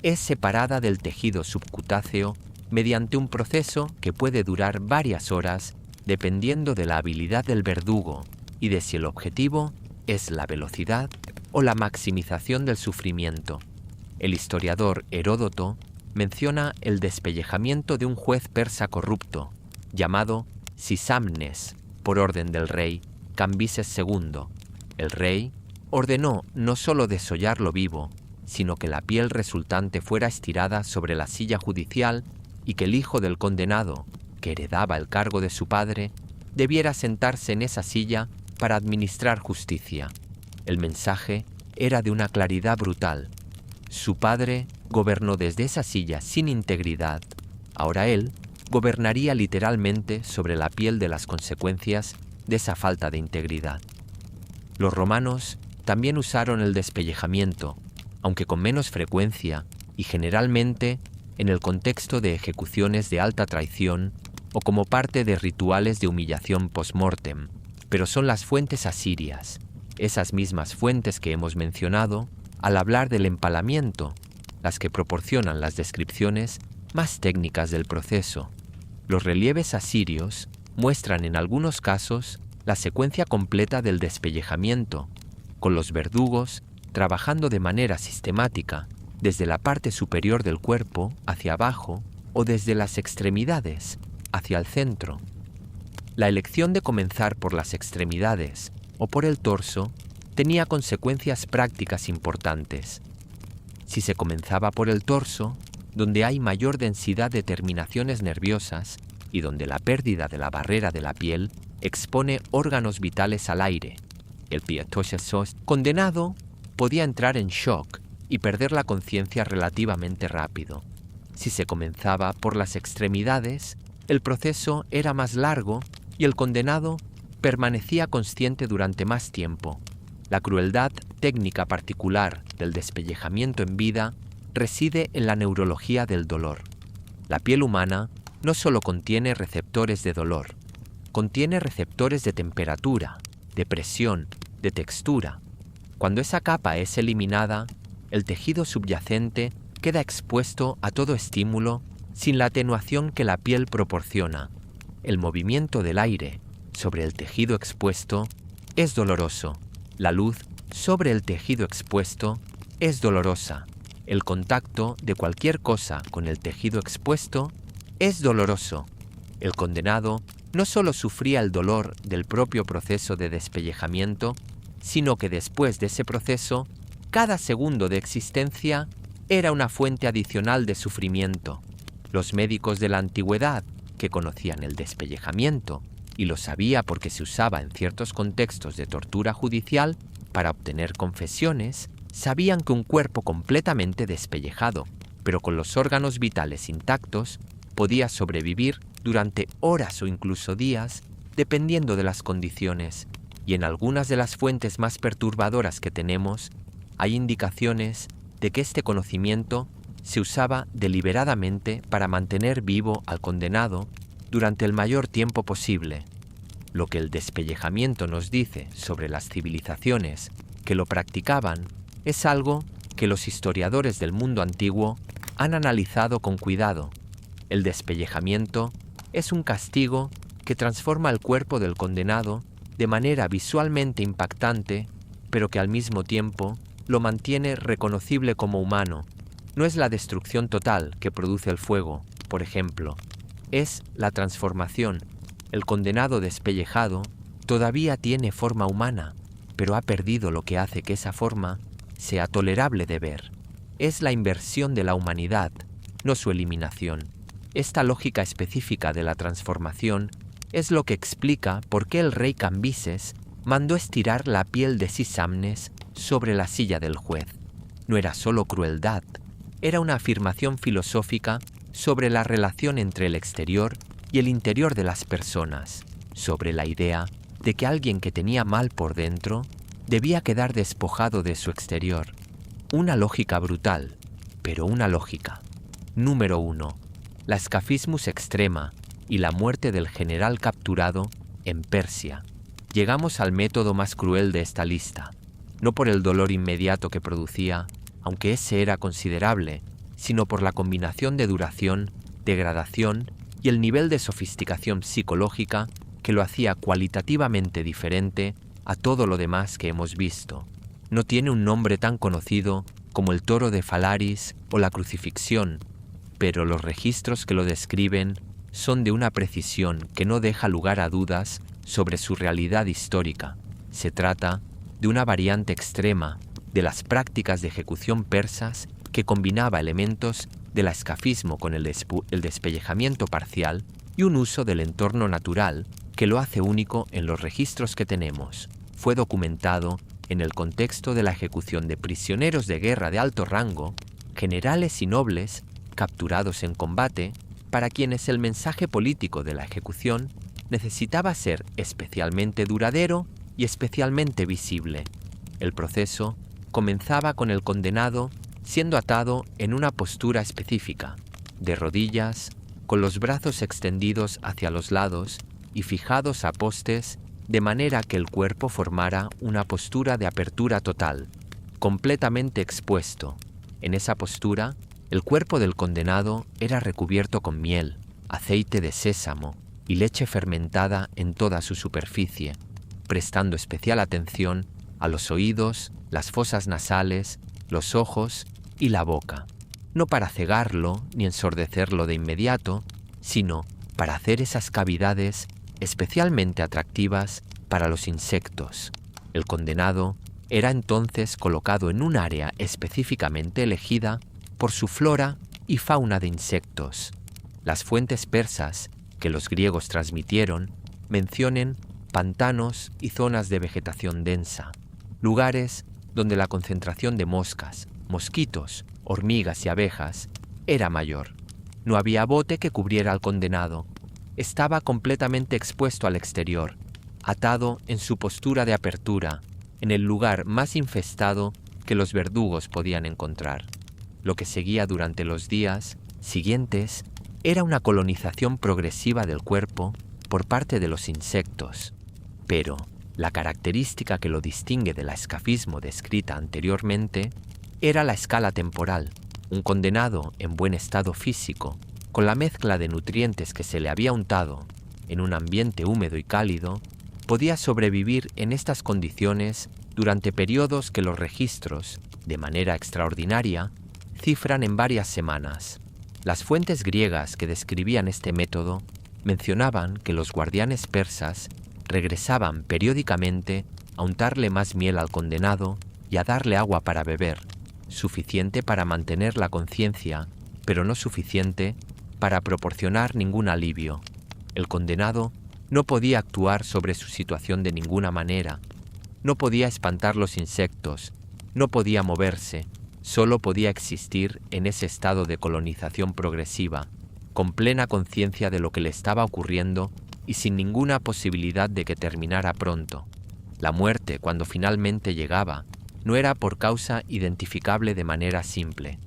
es separada del tejido subcutáceo mediante un proceso que puede durar varias horas dependiendo de la habilidad del verdugo y de si el objetivo es la velocidad o la maximización del sufrimiento. El historiador Heródoto menciona el despellejamiento de un juez persa corrupto, llamado Sisamnes, por orden del rey Cambises II. El rey ordenó no solo desollarlo vivo, sino que la piel resultante fuera estirada sobre la silla judicial y que el hijo del condenado, que heredaba el cargo de su padre, debiera sentarse en esa silla para administrar justicia. El mensaje era de una claridad brutal. Su padre gobernó desde esa silla sin integridad. Ahora él gobernaría literalmente sobre la piel de las consecuencias de esa falta de integridad. Los romanos también usaron el despellejamiento, aunque con menos frecuencia y generalmente en el contexto de ejecuciones de alta traición o como parte de rituales de humillación post-mortem, pero son las fuentes asirias, esas mismas fuentes que hemos mencionado al hablar del empalamiento, las que proporcionan las descripciones más técnicas del proceso. Los relieves asirios muestran en algunos casos la secuencia completa del despellejamiento, con los verdugos trabajando de manera sistemática desde la parte superior del cuerpo hacia abajo o desde las extremidades hacia el centro. La elección de comenzar por las extremidades o por el torso tenía consecuencias prácticas importantes. Si se comenzaba por el torso, donde hay mayor densidad de terminaciones nerviosas y donde la pérdida de la barrera de la piel expone órganos vitales al aire, el pietosos condenado podía entrar en shock y perder la conciencia relativamente rápido. Si se comenzaba por las extremidades, el proceso era más largo y el condenado permanecía consciente durante más tiempo. La crueldad técnica particular del despellejamiento en vida reside en la neurología del dolor. La piel humana no solo contiene receptores de dolor, contiene receptores de temperatura, de presión, de textura. Cuando esa capa es eliminada, el tejido subyacente queda expuesto a todo estímulo sin la atenuación que la piel proporciona. El movimiento del aire sobre el tejido expuesto es doloroso. La luz sobre el tejido expuesto es dolorosa. El contacto de cualquier cosa con el tejido expuesto es doloroso. El condenado no solo sufría el dolor del propio proceso de despellejamiento, sino que después de ese proceso Cada segundo de existencia era una fuente adicional de sufrimiento. Los médicos de la antigüedad, que conocían el despellejamiento, y lo sabía porque se usaba en ciertos contextos de tortura judicial para obtener confesiones, sabían que un cuerpo completamente despellejado, pero con los órganos vitales intactos, podía sobrevivir durante horas o incluso días, dependiendo de las condiciones, y en algunas de las fuentes más perturbadoras que tenemos, hay indicaciones de que este conocimiento se usaba deliberadamente para mantener vivo al condenado durante el mayor tiempo posible. Lo que el despellejamiento nos dice sobre las civilizaciones que lo practicaban es algo que los historiadores del mundo antiguo han analizado con cuidado. El despellejamiento es un castigo que transforma el cuerpo del condenado de manera visualmente impactante, pero que al mismo tiempo lo mantiene reconocible como humano. No es la destrucción total que produce el fuego, por ejemplo, es la transformación. El condenado despellejado todavía tiene forma humana, pero ha perdido lo que hace que esa forma sea tolerable de ver. Es la inversión de la humanidad, no su eliminación. Esta lógica específica de la transformación es lo que explica por qué el rey Cambises mandó estirar la piel de Sisamnes sobre la silla del juez. No era solo crueldad, era una afirmación filosófica sobre la relación entre el exterior y el interior de las personas, sobre la idea de que alguien que tenía mal por dentro debía quedar despojado de su exterior. Una lógica brutal, pero una lógica. Número 1. La escafismus extrema y la muerte del general capturado en Persia. Llegamos al método más cruel de esta lista, no por el dolor inmediato que producía, aunque ese era considerable, sino por la combinación de duración, degradación y el nivel de sofisticación psicológica que lo hacía cualitativamente diferente a todo lo demás que hemos visto. No tiene un nombre tan conocido como el toro de Falaris o la crucifixión, pero los registros que lo describen son de una precisión que no deja lugar a dudas sobre su realidad histórica. Se trata de una variante extrema de las prácticas de ejecución persas que combinaba elementos del escafismo con el despellejamiento parcial y un uso del entorno natural que lo hace único en los registros que tenemos. Fue documentado en el contexto de la ejecución de prisioneros de guerra de alto rango, generales y nobles capturados en combate, para quienes el mensaje político de la ejecución necesitaba ser especialmente duradero y especialmente visible. El proceso comenzaba con el condenado siendo atado en una postura específica, de rodillas, con los brazos extendidos hacia los lados y fijados a postes, de manera que el cuerpo formara una postura de apertura total, completamente expuesto. En esa postura, el cuerpo del condenado era recubierto con miel, aceite de sésamo y leche fermentada en toda su superficie, prestando especial atención a los oídos, las fosas nasales, los ojos y la boca, no para cegarlo ni ensordecerlo de inmediato, sino para hacer esas cavidades especialmente atractivas para los insectos. El condenado era entonces colocado en un área específicamente elegida por su flora y fauna de insectos. Las fuentes persas que los griegos transmitieron mencionan pantanos y zonas de vegetación densa, lugares donde la concentración de moscas, mosquitos, hormigas y abejas era mayor. No había bote que cubriera al condenado. Estaba completamente expuesto al exterior, atado en su postura de apertura, en el lugar más infestado que los verdugos podían encontrar. Lo que seguía durante los días siguientes era una colonización progresiva del cuerpo por parte de los insectos. Pero la característica que lo distingue del escafismo descrita anteriormente era la escala temporal. Un condenado en buen estado físico, con la mezcla de nutrientes que se le había untado en un ambiente húmedo y cálido, podía sobrevivir en estas condiciones durante periodos que los registros, de manera extraordinaria, cifran en varias semanas. Las fuentes griegas que describían este método mencionaban que los guardianes persas regresaban periódicamente a untarle más miel al condenado y a darle agua para beber, suficiente para mantener la conciencia, pero no suficiente para proporcionar ningún alivio. El condenado no podía actuar sobre su situación de ninguna manera, no podía espantar los insectos, no podía moverse, solo podía existir en ese estado de colonización progresiva, con plena conciencia de lo que le estaba ocurriendo y sin ninguna posibilidad de que terminara pronto. La muerte, cuando finalmente llegaba, no era por causa identificable de manera simple.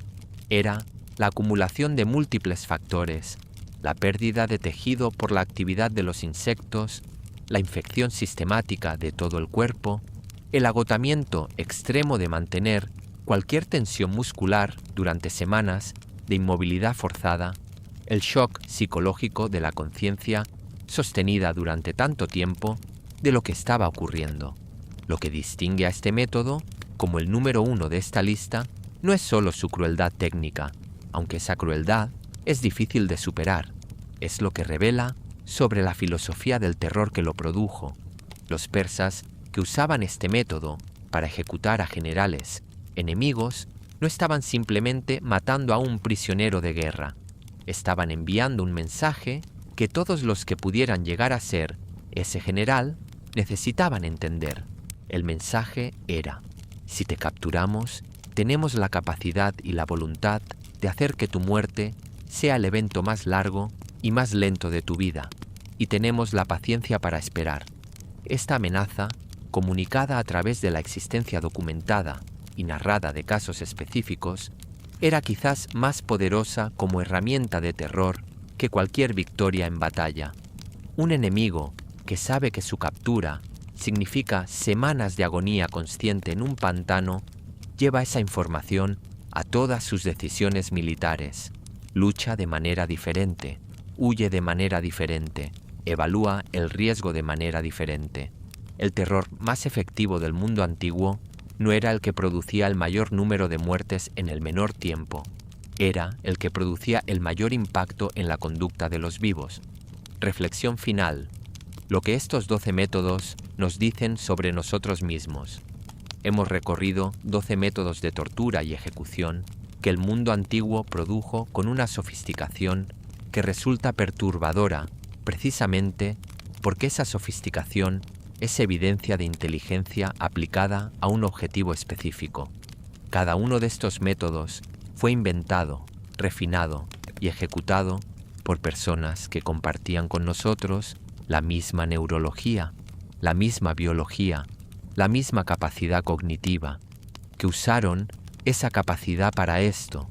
Era la acumulación de múltiples factores, la pérdida de tejido por la actividad de los insectos, la infección sistemática de todo el cuerpo, el agotamiento extremo de mantener cualquier tensión muscular durante semanas de inmovilidad forzada, el shock psicológico de la conciencia sostenida durante tanto tiempo de lo que estaba ocurriendo. Lo que distingue a este método, como el número 1 de esta lista, no es solo su crueldad técnica, aunque esa crueldad es difícil de superar, es lo que revela sobre la filosofía del terror que lo produjo. Los persas, que usaban este método para ejecutar a generales enemigos, no estaban simplemente matando a un prisionero de guerra, estaban enviando un mensaje que todos los que pudieran llegar a ser ese general necesitaban entender. El mensaje era: si te capturamos, tenemos la capacidad y la voluntad de hacer que tu muerte sea el evento más largo y más lento de tu vida, y tenemos la paciencia para esperar. Esta amenaza, comunicada a través de la existencia documentada y narrada de casos específicos, era quizás más poderosa como herramienta de terror que cualquier victoria en batalla. Un enemigo que sabe que su captura significa semanas de agonía consciente en un pantano, lleva esa información a todas sus decisiones militares. Lucha de manera diferente, huye de manera diferente, evalúa el riesgo de manera diferente. El terror más efectivo del mundo antiguo no era el que producía el mayor número de muertes en el menor tiempo, era el que producía el mayor impacto en la conducta de los vivos. Reflexión final. Lo que estos 12 métodos nos dicen sobre nosotros mismos. Hemos recorrido 12 métodos de tortura y ejecución que el mundo antiguo produjo con una sofisticación que resulta perturbadora precisamente porque esa sofisticación es evidencia de inteligencia aplicada a un objetivo específico. Cada uno de estos métodos fue inventado, refinado y ejecutado por personas que compartían con nosotros la misma neurología, la misma biología, la misma capacidad cognitiva, que usaron esa capacidad para esto.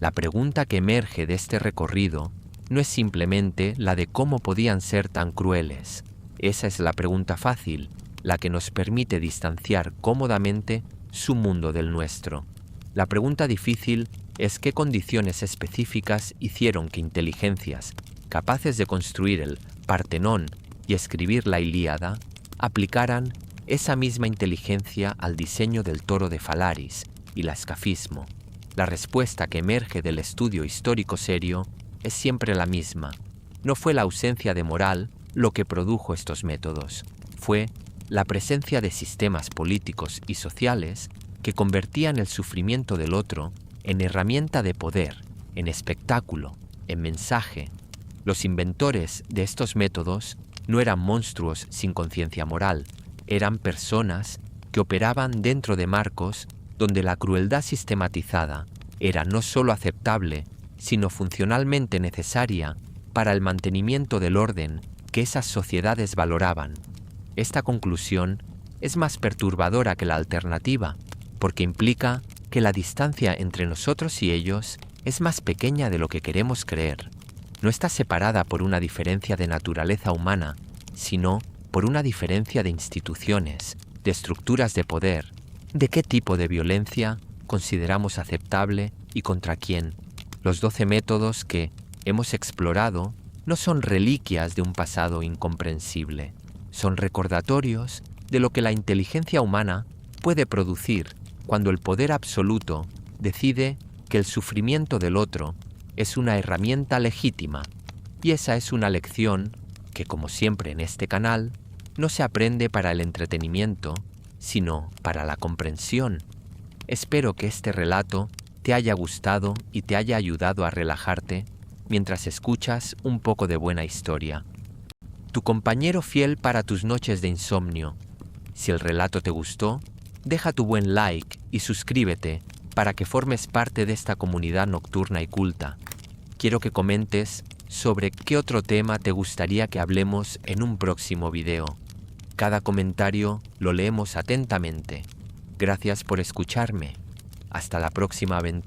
La pregunta que emerge de este recorrido no es simplemente la de cómo podían ser tan crueles. Esa es la pregunta fácil, la que nos permite distanciar cómodamente su mundo del nuestro. La pregunta difícil es qué condiciones específicas hicieron que inteligencias capaces de construir el Partenón y escribir la Ilíada aplicaran esa misma inteligencia al diseño del toro de Falaris y el escafismo. La respuesta que emerge del estudio histórico serio es siempre la misma. No fue la ausencia de moral lo que produjo estos métodos, fue la presencia de sistemas políticos y sociales que convertían el sufrimiento del otro en herramienta de poder, en espectáculo, en mensaje. Los inventores de estos métodos no eran monstruos sin conciencia moral, eran personas que operaban dentro de marcos donde la crueldad sistematizada era no solo aceptable, sino funcionalmente necesaria para el mantenimiento del orden que esas sociedades valoraban. Esta conclusión es más perturbadora que la alternativa, porque implica que la distancia entre nosotros y ellos es más pequeña de lo que queremos creer. No está separada por una diferencia de naturaleza humana, sino por una diferencia de instituciones, de estructuras de poder, de qué tipo de violencia consideramos aceptable y contra quién. Los 12 métodos que hemos explorado no son reliquias de un pasado incomprensible, son recordatorios de lo que la inteligencia humana puede producir cuando el poder absoluto decide que el sufrimiento del otro es una herramienta legítima, y esa es una lección que, como siempre en este canal, no se aprende para el entretenimiento, sino para la comprensión. Espero que este relato te haya gustado y te haya ayudado a relajarte mientras escuchas un poco de buena historia. Tu compañero fiel para tus noches de insomnio. Si el relato te gustó, deja tu buen like y suscríbete para que formes parte de esta comunidad nocturna y culta. Quiero que comentes sobre qué otro tema te gustaría que hablemos en un próximo video. Cada comentario lo leemos atentamente. Gracias por escucharme. Hasta la próxima aventura.